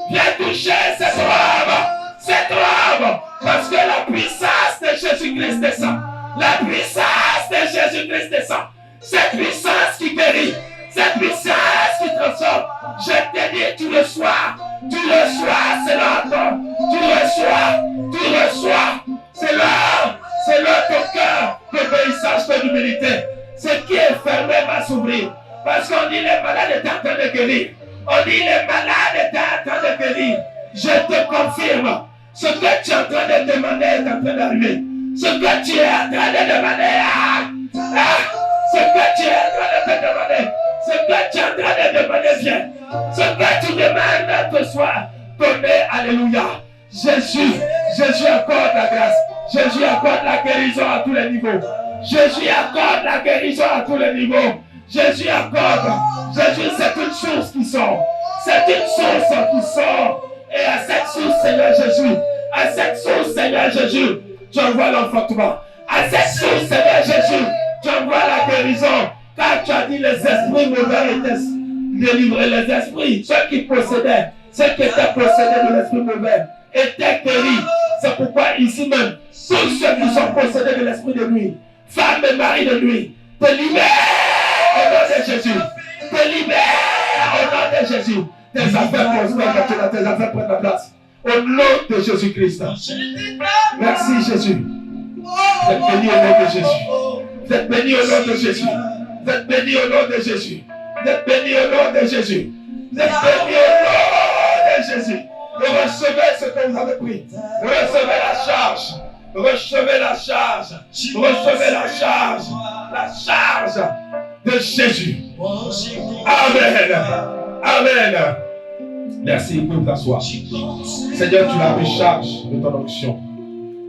Viens toucher cette robe. Cette robe. Parce que la puissance de Jésus-Christ descend. La puissance de Jésus-Christ descend. Cette puissance qui guérit. Cette puissance qui transforme. Je te dis, tu reçois. Tu reçois, c'est l'ordre. Tu reçois. C'est l'ordre. C'est l'ordre ton cœur d'obéissance, d'humilité. Ce qui est fermé va s'ouvrir. Parce qu'on dit les malades étaient en train de guérir. On dit les malades étaient en train de guérir. Je te confirme. Ce que tu es en train de demander est en train d'arriver. Ce que tu es en train de demander. Ce que tu es en train de te demander. Ce que tu es en train de demander vient. Ce que tu demandes te soit donné. Alléluia. Jésus accorde la grâce. Jésus accorde la guérison à tous les niveaux. Jésus accorde la guérison à tous les niveaux. Jésus accorde. Jésus, c'est une source qui sort. C'est une source qui sort. Et à cette source, Seigneur Jésus, à cette source, Seigneur Jésus, tu envoies l'enfantement. À cette source, Seigneur Jésus, tu envoies la guérison. Car tu as dit les esprits mauvais étaient délivrés. Les esprits, ceux qui possédaient, ceux qui étaient possédés de l'esprit mauvais, étaient guéris. C'est pourquoi ici même, tous ceux qui sont possédés de l'esprit de nuit, femmes et maris de nuit, te libèrent au nom de Jésus. Te libèrent au nom de Jésus. Tes affaires prospèrent, tes affaires prennent la place. Au nom de Jésus-Christ. Merci Jésus. Vous êtes bénis au nom de Jésus. Vous êtes bénis au nom de Jésus. Vous êtes bénis au nom de Jésus. Vous êtes bénis au nom de Jésus. Vous êtes bénis au nom de Jésus. Recevez ce que vous avez pris. Recevez la charge. Recevez la charge. Recevez la charge. La charge de Jésus. Amen. Amen. Merci, vous pouvez vous asseoir. Seigneur, tu l'as pris charge de ton onction.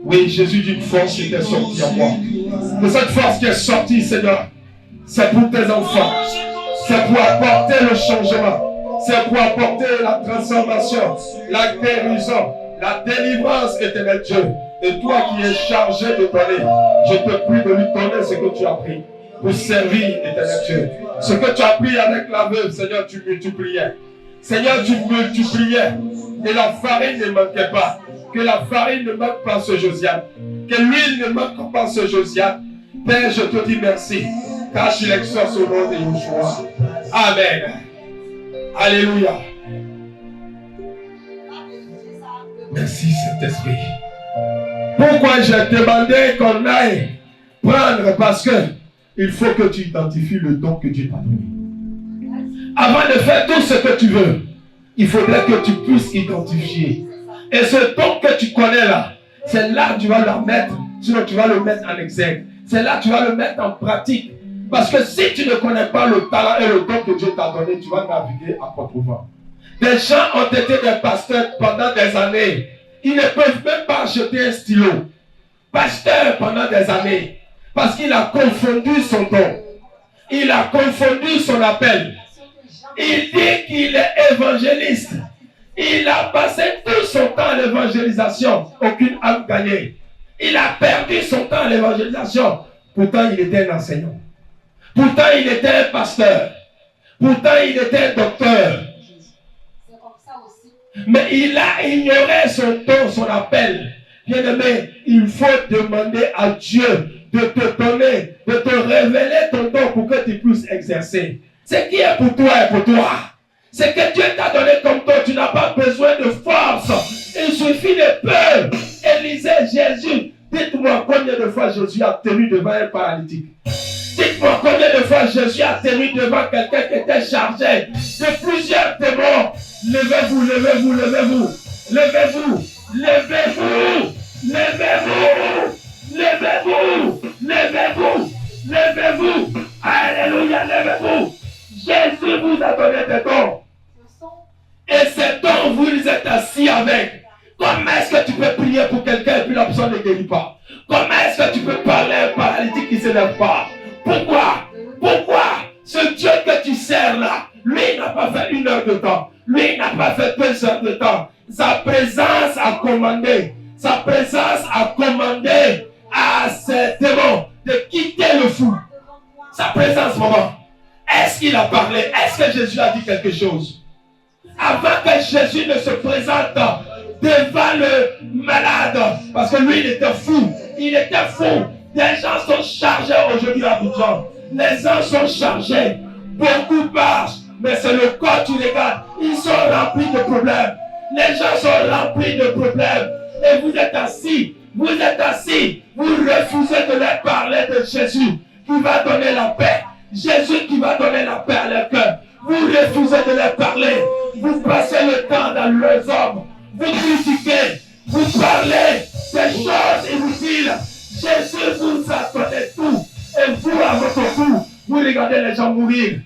Oui, Jésus dit une force qui était sortie en moi. Que cette force qui est sortie, Seigneur, c'est pour tes enfants. C'est pour apporter le changement. C'est pour apporter la transformation, la guérison, la délivrance, éternel Dieu. Et toi qui es chargé de donner, je te prie de lui donner ce que tu as pris. pour servir l'éternel Dieu. Ce que tu as pris avec la veuve, Seigneur, tu multipliais. Seigneur, tu multipliais. Et la farine ne manquait pas. Que la farine ne manque pas ce Josiane. Que l'huile ne manque pas ce Josiane. Père, je te dis merci. Car je l'exauce au nom de Yeshua. Amen. Alléluia. Merci Saint-Esprit. Pourquoi j'ai demandé qu'on aille prendre? Parce que il faut que tu identifies le don que Dieu t'a donné. Avant de faire tout ce que tu veux, il faudrait que tu puisses identifier. Et ce don que tu connais là, c'est là que tu vas le mettre, sinon tu vas le mettre en exergue. C'est là que tu vas le mettre en pratique. Parce que si tu ne connais pas le talent et le don que Dieu t'a donné, tu vas naviguer à contre-vent. Des gens ont été des pasteurs pendant des années. Ils ne peuvent même pas acheter un stylo. Pasteur pendant des années. Parce qu'il a confondu son don. Il a confondu son appel. Il dit qu'il est évangéliste. Il a passé tout son temps à l'évangélisation. Aucune âme gagnée. Il a perdu son temps à l'évangélisation. Pourtant, il était un enseignant. Pourtant, il était un pasteur. Pourtant, il était un docteur. Mais il a ignoré son don, son appel. Bien-aimé, il faut demander à Dieu de te donner, de te révéler ton don pour que tu puisses exercer. Ce qui est pour toi est pour toi. Ce que Dieu t'a donné comme don, tu n'as pas besoin de force. Il suffit de peu. Élisée, Jésus, dites-moi combien de fois Jésus a tenu devant un paralytique. Dites-moi combien de fois Jésus a tenu devant quelqu'un qui était chargé de plusieurs démons. Levez-vous, levez-vous, levez-vous. Levez-vous, levez-vous, levez-vous, levez-vous, levez-vous, levez-vous. Alléluia, levez-vous. Jésus vous a donné des dons. Et ces dons, vous les êtes assis avec. Comment est-ce que tu peux prier pour quelqu'un et puis la personne ne guérit pas? Comment est-ce que tu peux parler à un paralytique qui ne se lève pas? Pourquoi? Pourquoi? Ce Dieu que tu sers là, lui n'a pas fait 1 heure de temps. Lui n'a pas fait 2 heures de temps. Sa présence a commandé. Sa présence a commandé à ces démons de quitter le fou. Sa présence, maman. Est-ce qu'il a parlé? Est-ce que Jésus a dit quelque chose? Avant que Jésus ne se présente devant le malade, parce que lui il était fou. Il était fou. Les gens sont chargés aujourd'hui à Abidjan. Les gens sont chargés. Beaucoup marchent. Mais c'est le corps, tu regardes. Ils sont remplis de problèmes. Les gens sont remplis de problèmes. Et vous êtes assis. Vous êtes assis. Vous refusez de leur parler de Jésus qui va donner la paix. Jésus qui va donner la paix à leur cœur. Vous refusez de leur parler. Vous passez le temps dans leurs hommes. Vous critiquez. Vous parlez des choses inutiles. Jésus vous a donné tout. Et vous, à votre tour, vous regardez les gens mourir.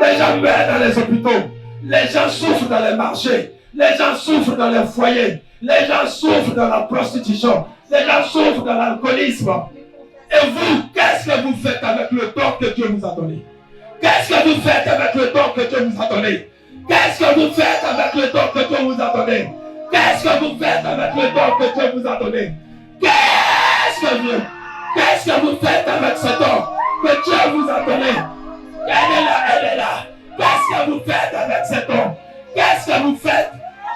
Les gens meurent dans les hôpitaux. Les gens souffrent dans les marchés. Les gens souffrent dans les foyers. Les gens souffrent dans la prostitution. Les gens souffrent dans l'alcoolisme. Et vous, qu'est-ce que vous faites avec le don que Dieu vous a donné? Qu'est-ce que vous faites avec le don que Dieu vous a donné? Qu'est-ce que vous faites avec le don que Dieu vous a donné? Qu'est-ce que vous faites avec le don que Dieu vous a donné? Qu'est-ce que vous faites avec ce don que Dieu vous a donné? Elle est là, elle est là. Qu'est-ce que vous faites avec ce don? Qu'est-ce que vous faites?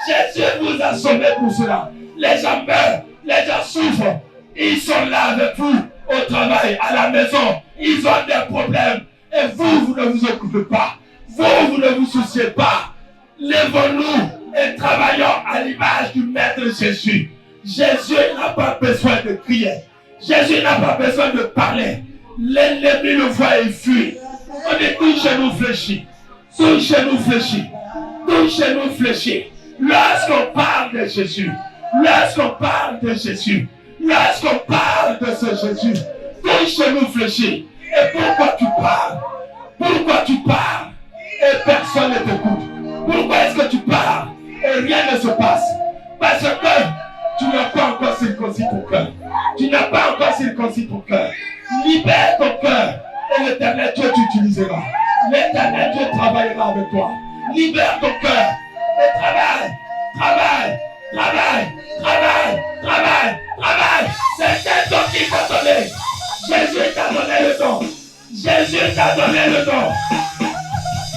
Jésus vous a sauvé pour cela. Les gens meurent, les gens souffrent. Ils sont là avec vous au travail, à la maison. Ils ont des problèmes. Et vous, vous ne vous occupez pas. Vous ne vous souciez pas. Lèvons-nous et travaillons à l'image du Maître Jésus. Jésus n'a pas besoin de crier. Jésus n'a pas besoin de parler. L'ennemi le voit et fuit. On est tous chez nous fléchis. Tous chez nous fléchis. Tous chez nous fléchis. Lorsqu'on parle de Jésus. Lorsqu'on parle de Jésus. Lorsqu'on parle de ce Jésus. Tous chez nous fléchis. Et pourquoi tu parles? Pourquoi tu parles? Et personne ne t'écoute. Pourquoi est-ce que tu parles? Et rien ne se passe. Parce que tu n'as pas encore circoncis ton cœur. Tu n'as pas encore circoncis ton cœur. Libère ton cœur. Et l'Éternel Dieu t'utilisera. L'Éternel Dieu travaillera avec toi. Libère ton cœur. Et travaille. Travaille. Travaille. Travaille. Travaille. Travaille. C'est un don qui t'a donné. Jésus t'a donné le don. Jésus t'a donné le don.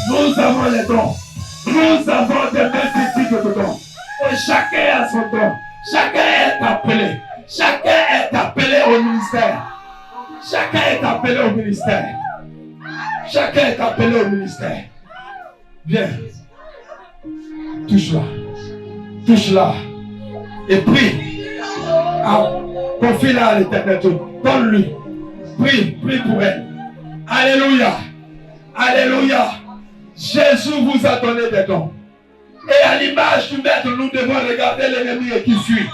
Nous avons les dons. Nous avons des multitudes de dons. Et chacun a son don. Chacun est appelé. Chacun est appelé au ministère. Chacun est appelé au ministère. Chacun est appelé au ministère. Viens. Touche-la. Touche-la. Et prie. Confie-la à l'Éternel. Donne-lui. Prie pour elle. Alléluia. Alléluia. Jésus vous a donné des dons. Et à l'image du maître, nous devons regarder l'ennemi qui fuit.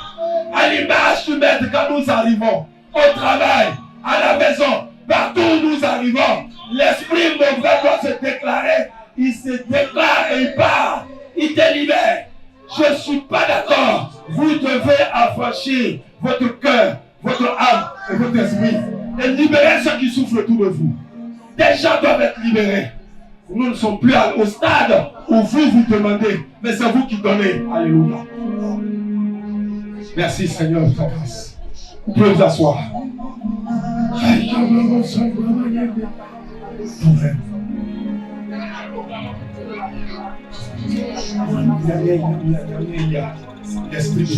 À l'image du maître, quand nous arrivons au travail, à la maison, partout où nous arrivons, l'esprit mauvais doit se déclarer. Il se déclare et il part. Il te libère. Je ne suis pas d'accord. Vous devez affranchir votre cœur, votre âme et votre esprit. Et libérer ceux qui souffrent autour de vous. Des gens doivent être libérés. Nous ne sommes plus au stade où vous demandez, mais c'est vous qui donnez. Alléluia. Merci Seigneur de ta grâce. Vous pouvez vous asseoir. L'esprit de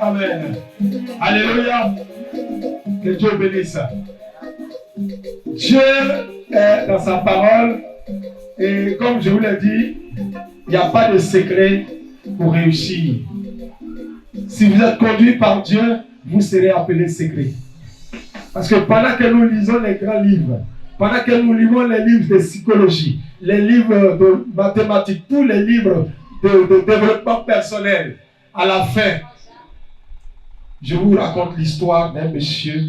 Amen. Alléluia. Que Dieu bénisse. Dieu est dans sa parole et comme je vous l'ai dit, il n'y a pas de secret pour réussir. Si vous êtes conduit par Dieu, vous serez appelé secret. Parce que pendant que nous lisons les grands livres, pendant que nous lisons les livres de psychologie, les livres de mathématiques, tous les livres de développement personnel, à la fin, je vous raconte l'histoire d'un monsieur,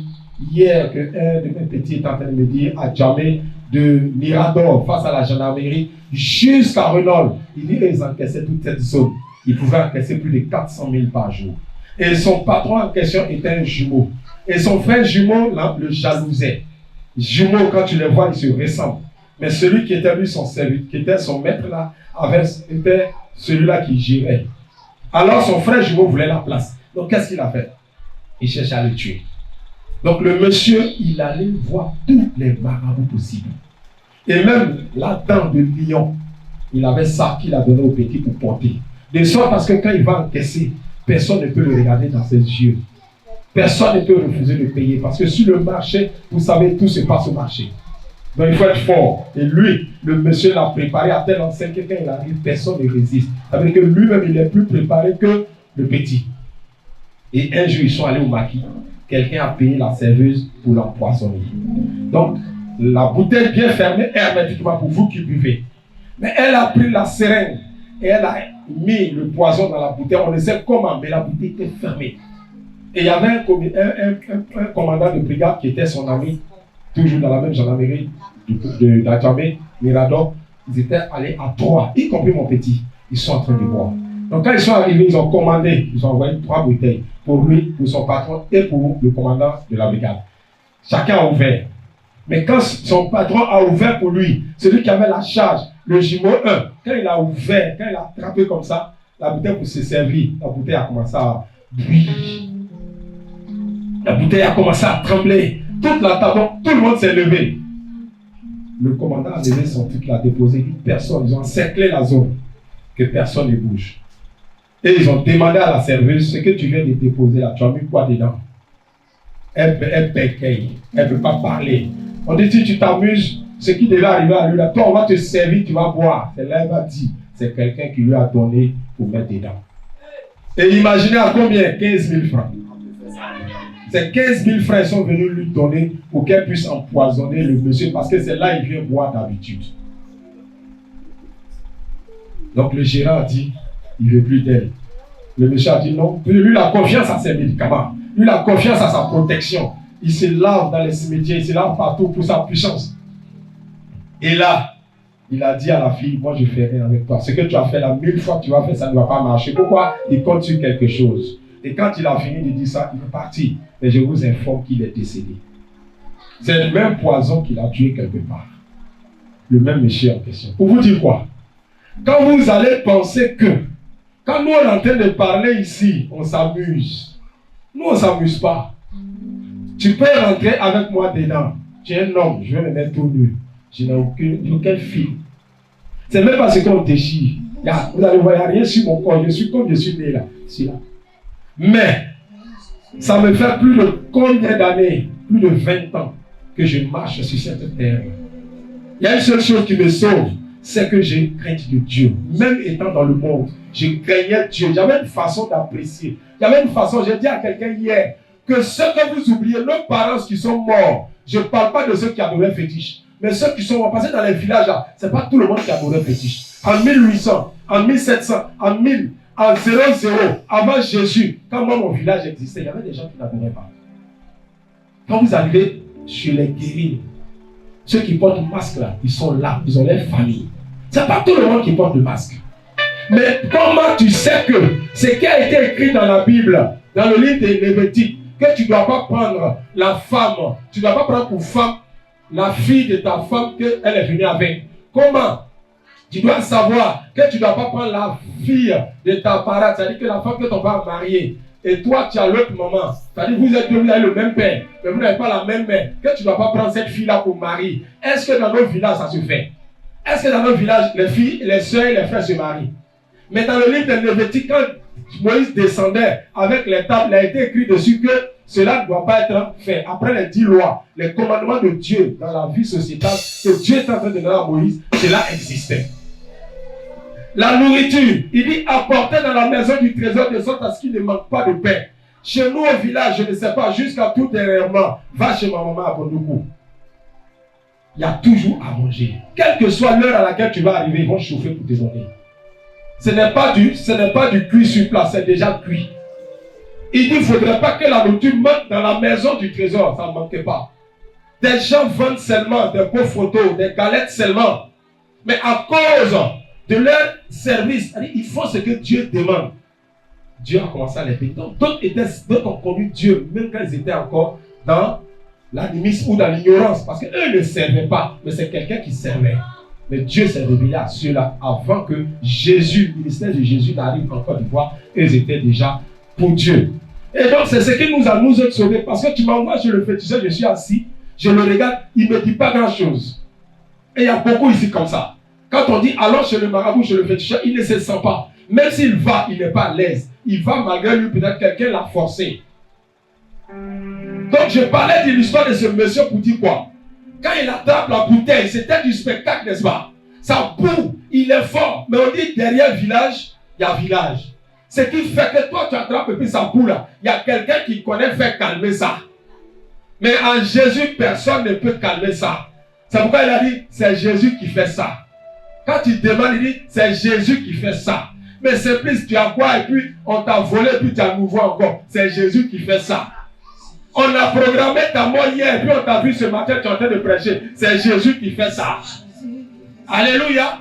hier, que un de mes petits est en train de me dire, à Djamé, de Mirador, face à la gendarmerie, jusqu'à Renault. Il dit qu'ils encaissaient toute cette zone. Ils pouvaient encaisser plus de 400 000 par jour. Et son patron en question était un jumeau. Et son frère jumeau le jalousait. Jumeaux, quand tu les vois, ils se ressemblent. Mais celui qui était lui son serviteur, qui était son maître là, était celui-là qui gérait. Alors son frère jumeau voulait la place. Donc qu'est-ce qu'il a fait? Il cherchait à le tuer. Donc le monsieur, il allait voir tous les marabouts possibles. Et même la dent de lion, il avait ça qu'il a donné au petit pour porter. De sorte parce que quand il va encaisser, personne ne peut le regarder dans ses yeux. Personne ne peut refuser de payer. Parce que sur le marché, vous savez, tout se passe au marché. Donc il faut être fort. Et lui, le monsieur l'a préparé à tel enseigne que quand il arrive, personne ne résiste. Ça veut dire que lui-même, il est plus préparé que le petit. Et un jour, ils sont allés au maquis. Quelqu'un a payé la serveuse pour l'empoisonner. Donc, la bouteille bien fermée hermétiquement pour vous qui buvez. Mais elle a pris la seringue et elle a mis le poison dans la bouteille. On ne sait comment, mais la bouteille était fermée. Et il y avait un commandant de brigade qui était son ami, toujours dans la même gendarmerie d'Adjamé, Mirador. Ils étaient allés à 3, y compris mon petit. Ils sont en train de boire. Donc quand ils sont arrivés, ils ont commandé, ils ont envoyé 3 bouteilles pour lui, pour son patron et pour le commandant de la brigade. Chacun a ouvert. Mais quand son patron a ouvert pour lui, celui qui avait la charge, le jumeau 1, quand il a ouvert, quand il a attrapé comme ça, la bouteille pour se servir, la bouteille a commencé à bouillir. La bouteille a commencé à trembler. Toute la table, tout le monde s'est levé. Le commandant a levé son truc, l'a déposé. Personne, ils ont encerclé la zone. Que personne ne bouge. Et ils ont demandé à la serveuse, ce que tu viens de déposer là, tu as mis quoi dedans? Elle bégaye, elle ne peut pas parler. On dit, si tu t'amuses, ce qui devait arriver à lui là, toi on va te servir, tu vas boire. C'est là, elle va dire, c'est quelqu'un qui lui a donné pour mettre dedans. Et imaginez à combien? 15 000 francs. Ces 15 000 francs sont venus lui donner pour qu'elle puisse empoisonner le monsieur, parce que c'est là qu'il vient boire d'habitude. Donc le gérant a dit, il ne veut plus d'elle. Le monsieur a dit non. Lui, il a confiance à ses médicaments. Lui, il a confiance à sa protection. Il se lave dans les cimetières, il se lave partout pour sa puissance. Et là, il a dit à la fille, moi je fais rien avec toi. Ce que tu as fait là, 1000 fois que tu as fait, ça ne va pas marcher. Pourquoi? Il compte sur quelque chose. Et quand il a fini de dire ça, il est parti. Mais je vous informe qu'il est décédé. C'est le même poison qu'il a tué quelque part. Le même monsieur en question. Pour vous dire quoi? Quand vous allez penser que, quand nous on est en train de parler ici, on s'amuse. Nous on ne s'amuse pas. Tu peux rentrer avec moi dedans. Tu es un homme, je vais me mettre tout nu. Je n'ai aucun fil. C'est même parce qu'on déchire. Vous allez voir, il n'y a rien sur mon corps. Je suis comme je suis né là. Ici, là. Mais, ça me fait plus de combien d'années, plus de 20 ans, que je marche sur cette terre. Il y a une seule chose qui me sauve, c'est que j'ai crainte de Dieu. Même étant dans le monde, je craignais Dieu. J'avais une façon d'apprécier. J'avais une façon, j'ai dit à quelqu'un hier, que ceux que vous oubliez, nos parents qui sont morts, je ne parle pas de ceux qui adoraient fétiche, mais ceux qui sont morts, parce que dans les villages là, ce n'est pas tout le monde qui adorait fétiche. En 1800, en 1700, en 1000, en 00, avant Jésus, quand moi mon village existait, il y avait des gens qui n'adoraient pas. Quand vous arrivez chez les guerriers, ceux qui portent le masque là, ils sont là, ils ont leur famille. Ce n'est pas tout le monde qui porte le masque. Mais comment tu sais que ce qui a été écrit dans la Bible, dans le livre des Lévitique, que tu ne dois pas prendre la femme, tu ne dois pas prendre pour femme la fille de ta femme qu'elle est venue avec. Comment? Tu dois savoir que tu ne dois pas prendre la fille de ta parade, c'est-à-dire que la femme que ton père a mariée, et toi tu as l'autre maman, c'est-à-dire que vous êtes deux, vous avez le même père, mais vous n'avez pas la même mère, que tu ne dois pas prendre cette fille-là pour mari. Est-ce que dans nos villages ça se fait? Est-ce que dans nos villages, les filles, les soeurs et les frères se marient? Mais dans le livre de Lévitique, quand Moïse descendait avec les tables, il a été écrit dessus que cela ne doit pas être fait. Après les 10 lois, les commandements de Dieu dans la vie sociétale que Dieu est en train de donner à Moïse, cela existait. La nourriture, il dit apportez dans la maison du trésor de sorte à ce qu'il ne manque pas de pain. Chez nous au village, je ne sais pas, jusqu'à tout dernièrement, va chez ma maman à Bondoukou. Il y a toujours à manger. Quelle que soit l'heure à laquelle tu vas arriver, ils vont chauffer pour te donner. Ce n'est pas du cuit sur place, c'est déjà cuit. Il dit qu'il ne faudrait pas que la nourriture manque dans la maison du trésor, ça ne manquait pas. Des gens vendent seulement des beaux photos, des galettes seulement. Mais à cause de leur service, ils font ce que Dieu demande. Dieu a commencé à les payer. Donc, d'autres ont connu Dieu, même quand ils étaient encore dans l'animisme ou dans l'ignorance, parce qu'eux ne servaient pas, mais c'est quelqu'un qui servait. Mais Dieu s'est révélé à ceux-là avant que Jésus, le ministère de Jésus n'arrive en Côte d'Ivoire. Ils étaient déjà pour Dieu. Et donc, c'est ce qui nous a nous sauvés. Parce que tu m'envoies sur le féticheur, je suis assis, je le regarde, il ne me dit pas grand-chose. Et il y a beaucoup ici comme ça. Quand on dit allons chez le marabout, chez le féticheur, il ne se sent pas. Même s'il va, il n'est pas à l'aise. Il va malgré lui, peut-être quelqu'un l'a forcé. Donc je parlais de l'histoire de ce monsieur pour dire quoi? Quand il attrape la bouteille, c'était du spectacle, n'est-ce pas? Ça boue, il est fort. Mais on dit derrière village, il y a village. Ce qui fait que toi tu attrapes et puis ça boue là. Il y a quelqu'un qui connaît faire calmer ça. Mais en Jésus, personne ne peut calmer ça. C'est pourquoi il a dit, c'est Jésus qui fait ça. Quand tu demandes, il dit, c'est Jésus qui fait ça. Mais c'est plus, tu as quoi et puis on t'a volé et puis tu as nouveau encore. C'est Jésus qui fait ça. On a programmé ta mort hier et puis on t'a vu ce matin, tu es en train de prêcher. C'est Jésus qui fait ça. Alléluia.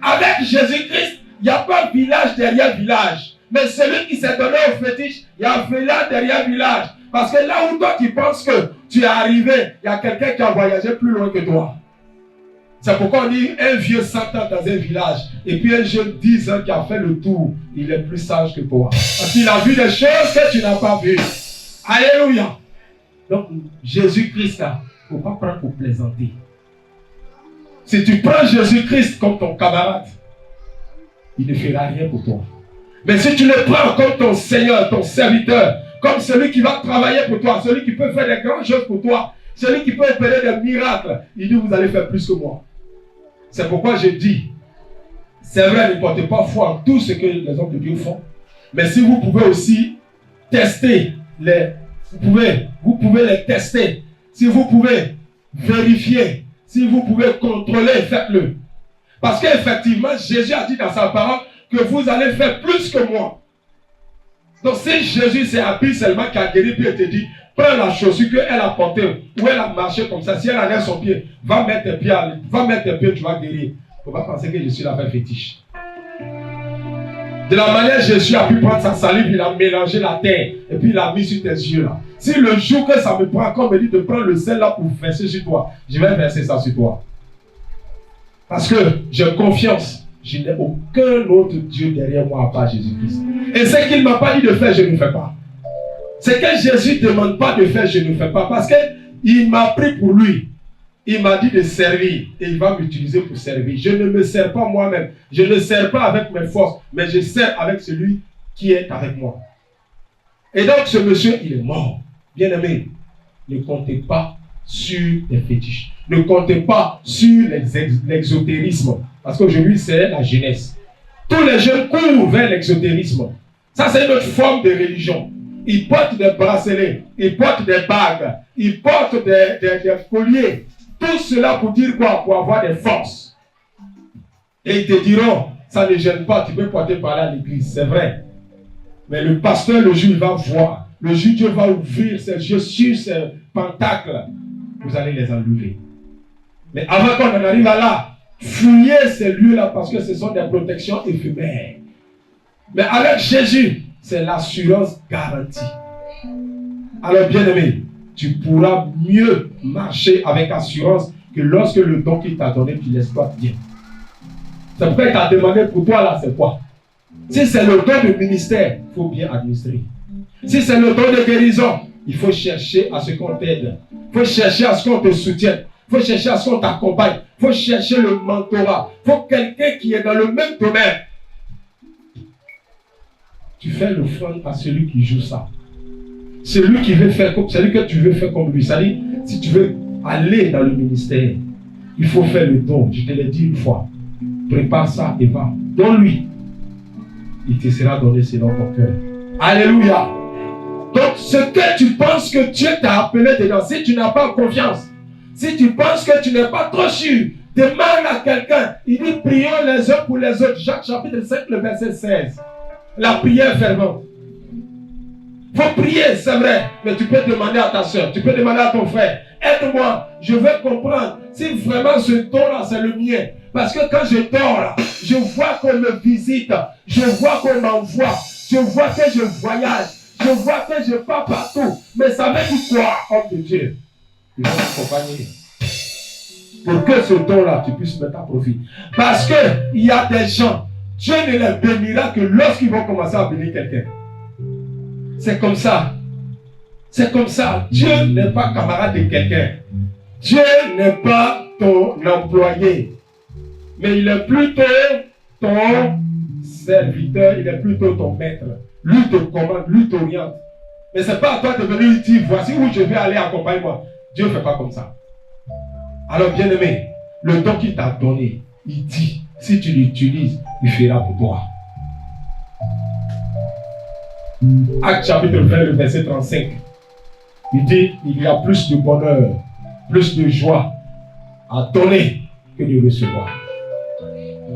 Avec Jésus-Christ, il n'y a pas village derrière village. Mais celui qui s'est donné au fétiche, il y a village derrière village. Parce que là où toi tu penses que tu es arrivé, il y a quelqu'un qui a voyagé plus loin que toi. C'est pourquoi on dit un vieux 100 ans dans un village et puis un jeune 10 ans qui a fait le tour, il est plus sage que toi. Parce qu'il a vu des choses que tu n'as pas vues. Alléluia. Donc Jésus-Christ là, il ne faut pas prendre pour plaisanter. Si tu prends Jésus-Christ comme ton camarade, il ne fera rien pour toi. Mais si tu le prends comme ton Seigneur, ton serviteur, comme celui qui va travailler pour toi, celui qui peut faire des grandes choses pour toi, celui qui peut opérer des miracles, il dit vous allez faire plus que moi. C'est pourquoi je dis, c'est vrai, ne portez pas foi en tout ce que les hommes de Dieu font. Mais si vous pouvez aussi tester, vous pouvez les tester. Si vous pouvez vérifier, si vous pouvez contrôler, faites-le. Parce qu'effectivement, Jésus a dit dans sa parole que vous allez faire plus que moi. Donc si Jésus s'est habillé seulement qui a guéri, puis il te dit, prends la chaussure qu'elle a portée, ou elle a marché comme ça, si elle enlève son pied, va mettre tes pieds, tu vas guérir. Il ne faut pas penser que je suis la fétiche. De la manière Jésus a pu prendre sa salive, il a mélangé la terre, et puis il a mis sur tes yeux là. Si le jour que ça me prend, comme me dit de prendre le sel là pour verser sur toi, je vais verser ça sur toi. Parce que j'ai confiance. Je n'ai aucun autre Dieu derrière moi à part Jésus-Christ. Et ce qu'il ne m'a pas dit de faire, je ne fais pas. Ce que Jésus ne demande pas de faire, je ne fais pas. Parce qu'il m'a pris pour lui. Il m'a dit de servir. Et il va m'utiliser pour servir. Je ne me sers pas moi-même. Je ne sers pas avec mes forces. Mais je sers avec celui qui est avec moi. Et donc ce monsieur, il est mort. Bien aimé, ne comptez pas sur les fétiches. Ne comptez pas sur l'exotérisme. Parce qu'aujourd'hui, c'est la jeunesse. Tous les jeunes courent vers l'exotérisme. Ça, c'est une autre forme de religion. Ils portent des bracelets, ils portent des bagues, ils portent des colliers. Tout cela pour dire quoi? Pour avoir des forces. Et ils te diront, ça ne gêne pas, tu peux porter par là à l'église. C'est vrai. Mais le pasteur, le jour, il va voir. Le jour, Dieu va ouvrir ses yeux sur ces pentacles. Vous allez les enlever. Mais avant qu'on en arrive à là, fouillez ces lieux-là parce que ce sont des protections éphémères. Mais avec Jésus, c'est l'assurance garantie. Alors bien aimé, tu pourras mieux marcher avec assurance que lorsque le don qu'il t'a donné, tu l'exploites bien. C'est pourquoi il t'a demandé pour toi là, c'est quoi? Si c'est le don de ministère, il faut bien administrer. Si c'est le don de guérison, il faut chercher à ce qu'on t'aide. Il faut chercher à ce qu'on te soutienne. Il faut chercher à ce qu'on t'accompagne. Il faut chercher le mentorat. Il faut quelqu'un qui est dans le même domaine. Tu fais le front à celui qui joue ça. Celui qui veut faire comme celui que tu veux faire comme lui. C'est-à-dire, si tu veux aller dans le ministère, il faut faire le don. Je te l'ai dit une fois. Prépare ça et va. Donne-lui. Il te sera donné selon ton cœur. Alléluia. Donc, ce que tu penses que Dieu t'a appelé dedans, si tu n'as pas confiance, si tu penses que tu n'es pas trop sûr, demande à quelqu'un. Il dit, prions les uns pour les autres. Jacques chapitre 5, le verset 16. La prière fervente. Il faut prier, c'est vrai. Mais tu peux demander à ta soeur, tu peux demander à ton frère. Aide-moi, je veux comprendre si vraiment ce don-là, c'est le mien. Parce que quand je dors là, je vois qu'on me visite, je vois qu'on m'envoie, je vois que je voyage, je vois que je pars partout. Mais ça veut dire quoi, homme de Dieu? Il va t'accompagner. pour que ce don-là, tu puisses mettre à profit. Parce qu'il y a des gens, Dieu ne les bénira que lorsqu'ils vont commencer à bénir quelqu'un. C'est comme ça. C'est comme ça. Dieu n'est pas camarade de quelqu'un. Dieu n'est pas ton employé. Mais il est plutôt ton serviteur, il est plutôt ton maître. Lui te commande, lui t'oriente. Mais ce n'est pas à toi de venir dire, voici où je vais aller, accompagne-moi. Dieu ne fait pas comme ça. Alors bien aimé, le don qu'il t'a donné, il dit, si tu l'utilises, il fera pour toi. Acte chapitre 20, le verset 35. Il dit, il y a plus de bonheur, plus de joie à donner que de recevoir.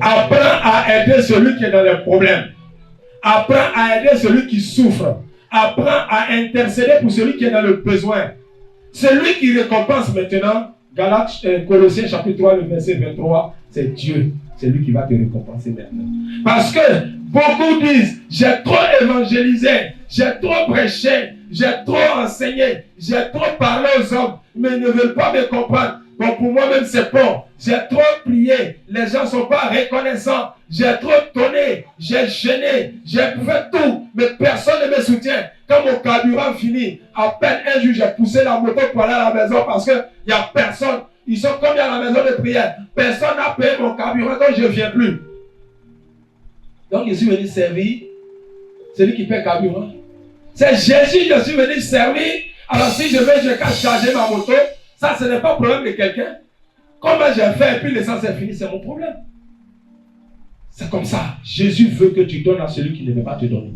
Apprends à aider celui qui est dans les problèmes. Apprends à aider celui qui souffre. Apprends à intercéder pour celui qui est dans le besoin. Celui qui récompense maintenant, Colossiens chapitre 3, le verset 23, c'est Dieu. C'est lui qui va te récompenser maintenant. Parce que beaucoup disent, j'ai trop évangélisé, j'ai trop prêché, j'ai trop enseigné, j'ai trop parlé aux hommes, mais ils ne veulent pas me comprendre. Donc pour moi-même c'est bon. J'ai trop prié, les gens ne sont pas reconnaissants. J'ai trop donné, j'ai gêné, j'ai fait tout, mais personne ne me soutient. Quand mon carburant finit, à peine un jour, j'ai poussé la moto pour aller à la maison parce qu'il n'y a personne. Ils sont comme à la maison de prière. Personne n'a payé mon carburant, donc je ne viens plus. Donc je suis venu servir celui qui paie le carburant. C'est Jésus, je suis venu servir. Alors si je vais, je cache charger ma moto. Ça, ce n'est pas le problème de quelqu'un. Comment j'ai fait et puis l'essence est finie, c'est mon problème. C'est comme ça. Jésus veut que tu donnes à celui qui ne veut pas te donner.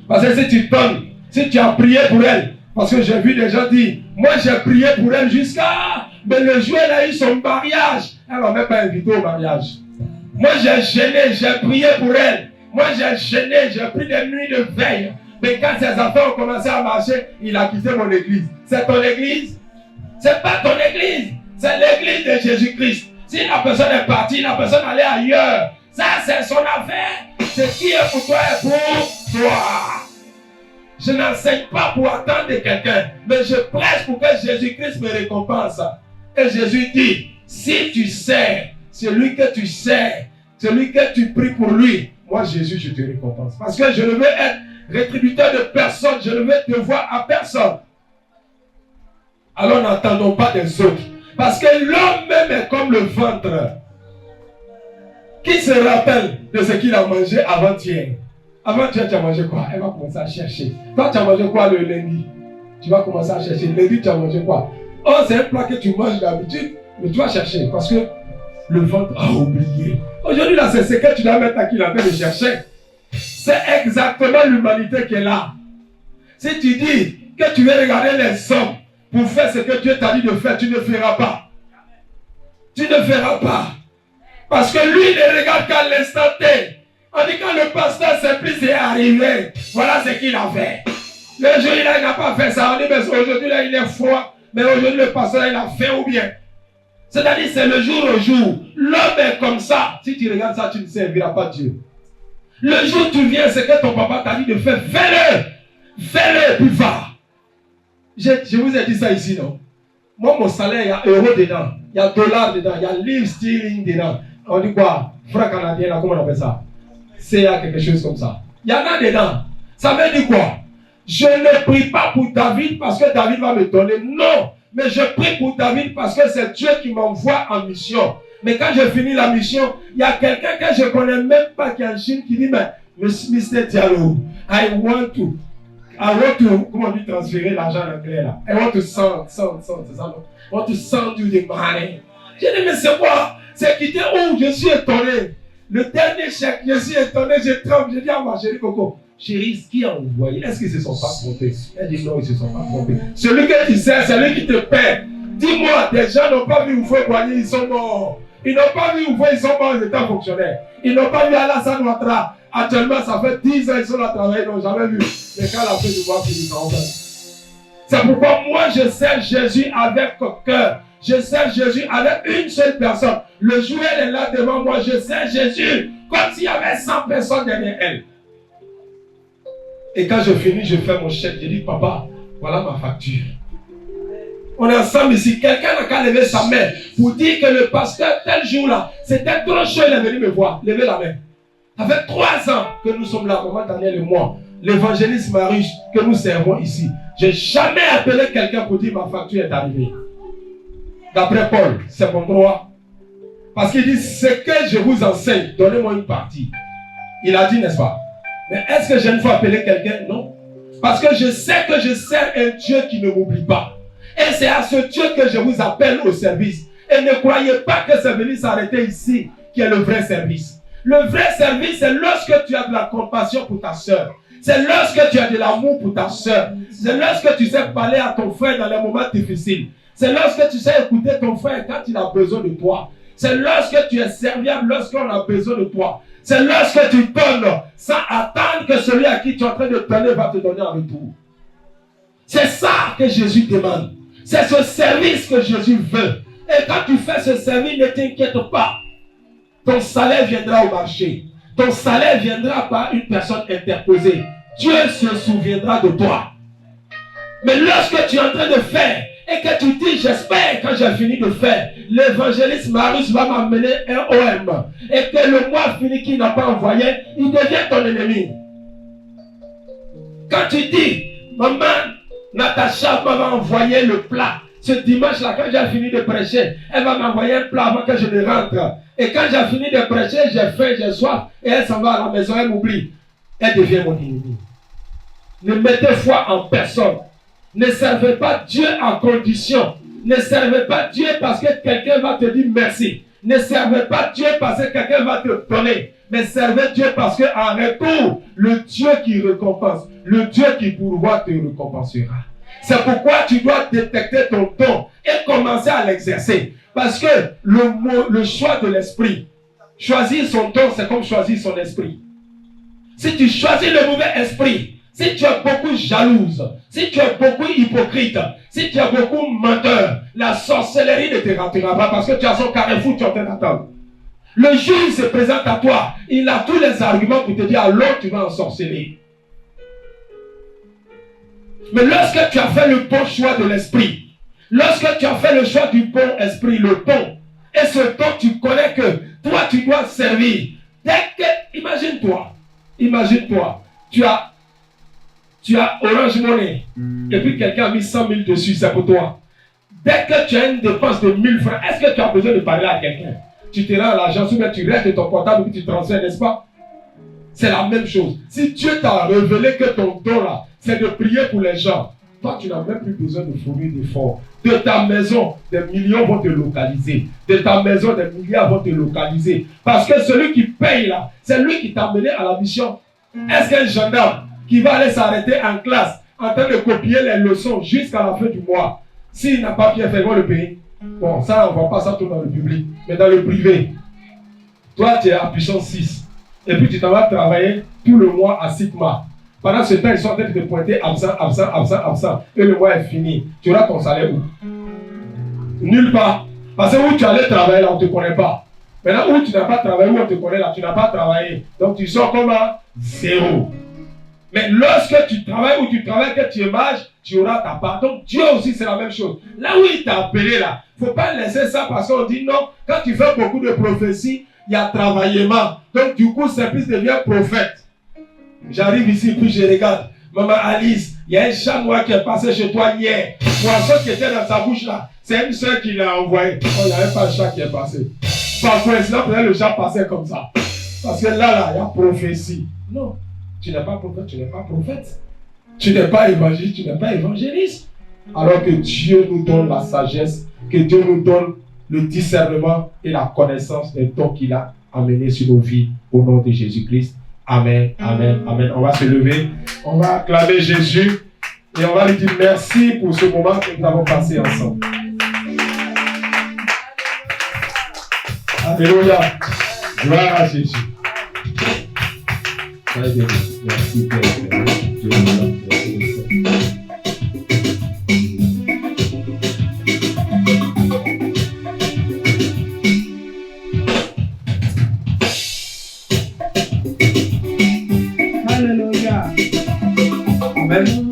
Parce que si tu donnes, si tu as prié pour elle, parce que j'ai vu des gens dire, moi j'ai prié pour elle jusqu'à... Mais le jour elle a eu son mariage, elle ne m'a même pas invité au mariage. Moi j'ai gêné, j'ai prié pour elle. Moi j'ai gêné, j'ai pris des nuits de veille. Mais quand ses enfants ont commencé à marcher, il a quitté mon église. C'est ton église? C'est pas ton église. C'est l'église de Jésus-Christ. Si la personne est partie, la personne allait ailleurs. Ça, c'est son affaire. Ce qui est pour toi est pour toi. Je n'enseigne pas pour attendre de quelqu'un, mais je prêche pour que Jésus-Christ me récompense. Et Jésus dit, si tu sais, celui que tu sais, celui que tu pries pour lui, moi Jésus, je te récompense. Parce que je ne veux être rétributeur de personne, je ne veux devoir à personne. Alors n'attendons pas des autres. Parce que l'homme même est comme le ventre. Qui se rappelle de ce qu'il a mangé avant-hier? Avant-hier, tu as mangé quoi? Elle va commencer à chercher. Toi, tu as mangé quoi le lundi? Tu vas commencer à chercher. Lundi, tu as mangé quoi? Oh, c'est un plat que tu manges d'habitude, mais tu vas chercher. Parce que le ventre a oublié. Aujourd'hui, là, c'est ce que tu dois mettre à qui la peine de chercher. C'est exactement l'humanité qui est là. Si tu dis que tu veux regarder les hommes pour faire ce que Dieu t'a dit de faire, tu ne feras pas. Tu ne feras pas. Parce que lui ne regarde qu'à l'instant T. On dit quand le pasteur Simplice est arrivé, voilà ce qu'il a fait. Le jour il n'a pas fait ça. On dit mais aujourd'hui là il est froid. Mais aujourd'hui le pasteur il a fait ou bien. C'est-à-dire c'est le jour au jour. L'homme est comme ça. Si tu regardes ça, tu ne serviras pas Dieu. Le jour où tu viens, c'est que ton papa t'a dit de faire. Fais-le. Fais-le puis va. Je vous ai dit ça ici, non? Moi, mon salaire, il y a euro dedans. Il y a dollar dedans. Il y a livre sterling dedans. On dit quoi? Franc canadien, là, comment on appelle ça? C'est quelque chose comme ça. Il y en a dedans. Ça veut dire quoi? Je ne prie pas pour David parce que David va me donner. Non. Mais je prie pour David parce que c'est Dieu qui m'envoie en mission. Mais quand je finis la mission, il y a quelqu'un que je ne connais même pas qui est en Chine qui dit, mais Mr. Diallo, I want to, comment on dit transférer l'argent en anglais là? I want to send, c'est ça non? I want to send you the money. Je dis, mais c'est quoi? C'est quitter où? Je suis étonné. Le dernier chèque, je suis étonné, je tremble. Je dis à ma chérie Coco, chérie, ce qui a envoyé, est-ce qu'ils ne se sont pas trompés? Elle dit non, ils ne se sont pas trompés. Celui que tu sais, c'est lui qui te paie. Dis-moi, des gens n'ont pas vu Oufoué Boigny, ils sont morts. Ils n'ont pas vu Oufoué, ils sont morts, ils étaient fonctionnaires. Ils n'ont pas vu Alassane Ouattara. Actuellement, ça fait 10 ans qu'ils sont là travailler, ils n'ont jamais vu. Mais quand la fin du mois finit, ça en va. C'est pourquoi moi, je sers Jésus avec cœur. Je sers Jésus avec une seule personne. Le jour où elle est là devant moi, je sers Jésus comme s'il y avait 100 personnes derrière elle. Et quand je finis, je fais mon chèque. Je dis, papa, voilà ma facture. On est ensemble ici. Quelqu'un n'a qu'à lever sa main pour dire que le pasteur, tel jour-là, c'était trop chaud, il est venu me voir. Levez la main. Ça fait 3 ans que nous sommes là, maman Daniel et moi. L'évangéliste Marius que nous servons ici. Je n'ai jamais appelé quelqu'un pour dire ma facture est arrivée. D'après Paul, c'est mon droit. Parce qu'il dit, ce que je vous enseigne, donnez-moi une partie. Il a dit, n'est-ce pas? Mais est-ce que j'ai une fois appelé quelqu'un? Non. Parce que je sais que je sers un Dieu qui ne m'oublie pas. Et c'est à ce Dieu que je vous appelle au service. Et ne croyez pas que c'est venu s'arrêter ici qui est le vrai service. Le vrai service, c'est lorsque tu as de la compassion pour ta soeur. C'est lorsque tu as de l'amour pour ta soeur. C'est lorsque tu sais parler à ton frère dans les moments difficiles. C'est lorsque tu sais écouter ton frère quand il a besoin de toi. C'est lorsque tu es serviable lorsqu'on a besoin de toi. C'est lorsque tu donnes sans attendre que celui à qui tu es en train de donner va te donner en retour. C'est ça que Jésus demande. C'est ce service que Jésus veut. Et quand tu fais ce service, ne t'inquiète pas. Ton salaire viendra au marché. Ton salaire viendra par une personne interposée. Dieu se souviendra de toi. Mais lorsque tu es en train de faire et que tu dis, j'espère quand j'ai fini de faire, l'évangéliste Marius va m'amener un OM. Et que le mois fini qu'il n'a pas envoyé, il devient ton ennemi. Quand tu dis, maman, Natacha m'a envoyé le plat. Ce dimanche-là, quand j'ai fini de prêcher, elle va m'envoyer un plat avant que je ne rentre. Et quand j'ai fini de prêcher, j'ai faim, j'ai soif, et elle s'en va à la maison, elle m'oublie. Elle devient mon ennemi. Ne mettez foi en personne. Ne servez pas Dieu en condition. Ne servez pas Dieu parce que quelqu'un va te dire merci. Ne servez pas Dieu parce que quelqu'un va te donner. Mais servez Dieu parce qu'en retour, le Dieu qui récompense, le Dieu qui pourvoit te récompensera. C'est pourquoi tu dois détecter ton don et commencer à l'exercer. Parce que le choix de l'esprit, choisir son don, c'est comme choisir son esprit. Si tu choisis le mauvais esprit, si tu es beaucoup jalouse, si tu es beaucoup hypocrite, si tu es beaucoup menteur, la sorcellerie ne te ratera pas parce que tu as son carrefour, tu es en train d'attendre. Le jour il se présente à toi, il a tous les arguments pour te dire alors tu vas ensorceler. Mais lorsque tu as fait le bon choix de l'esprit, lorsque tu as fait le choix du bon esprit, le don, et ce don tu connais que toi tu dois servir. Dès que, imagine-toi, tu as Orange Money, et puis quelqu'un a mis 100 000 dessus, c'est pour toi. Dès que tu as une dépense de 1000 francs, est-ce que tu as besoin de parler à quelqu'un? Tu te rends à l'agence ou bien tu restes de ton portable et tu transfères, n'est-ce pas? C'est la même chose. Si Dieu t'a révélé que ton don là, c'est de prier pour les gens, toi tu n'as même plus besoin de fournir d'efforts. De ta maison, des millions vont te localiser. De ta maison, des milliards vont te localiser. Parce que celui qui paye là, c'est lui qui t'a mené à la mission. Est-ce qu'un gendarme qui va aller s'arrêter en classe en train de copier les leçons jusqu'à la fin du mois, s'il n'a pas bien fait, il va le payer? Bon, ça, on ne voit pas ça tout dans le public. Mais dans le privé, toi, tu es à puissance 6. Et puis, tu t'en vas travailler tout le mois à Sigma. Pendant ce temps, ils sont en train de te pointer absent. Et le mois est fini. Tu auras ton salaire où? Nulle part. Parce que où tu allais travailler là, on ne te connaît pas. Maintenant, où tu n'as pas travaillé, où on te connaît là, tu n'as pas travaillé. Donc, tu sors comme à 0. Mais lorsque tu travailles ou tu travailles, que tu es mage, tu auras ta part. Donc Dieu aussi, c'est la même chose. Là où il t'a appelé là, il ne faut pas laisser ça parce qu'on dit non, quand tu fais beaucoup de prophéties, il y a travaillement. Donc du coup, Simplice devient prophète. J'arrive ici, puis je regarde. Maman Alice, il y a un chat noir qui est passé chez toi hier. Poisson qui était dans sa bouche là, c'est une soeur qui l'a envoyé. Oh, il n'y avait pas un chat qui est passé. Par coïncidence, peut-être le chat passait comme ça. Parce que là, il y a prophétie. Non. Tu n'es pas prophète, tu n'es pas prophète. Tu n'es pas évangéliste, tu n'es pas évangéliste. Alors que Dieu nous donne la sagesse, que Dieu nous donne le discernement et la connaissance des dons qu'il a amenés sur nos vies au nom de Jésus-Christ. Amen, amen, amen. On va se lever, on va acclamer Jésus et on va lui dire merci pour ce moment que nous avons passé ensemble. Alléluia. Gloire à Jésus. Merci Père. Dieu nous donne. Alléluia. Amen.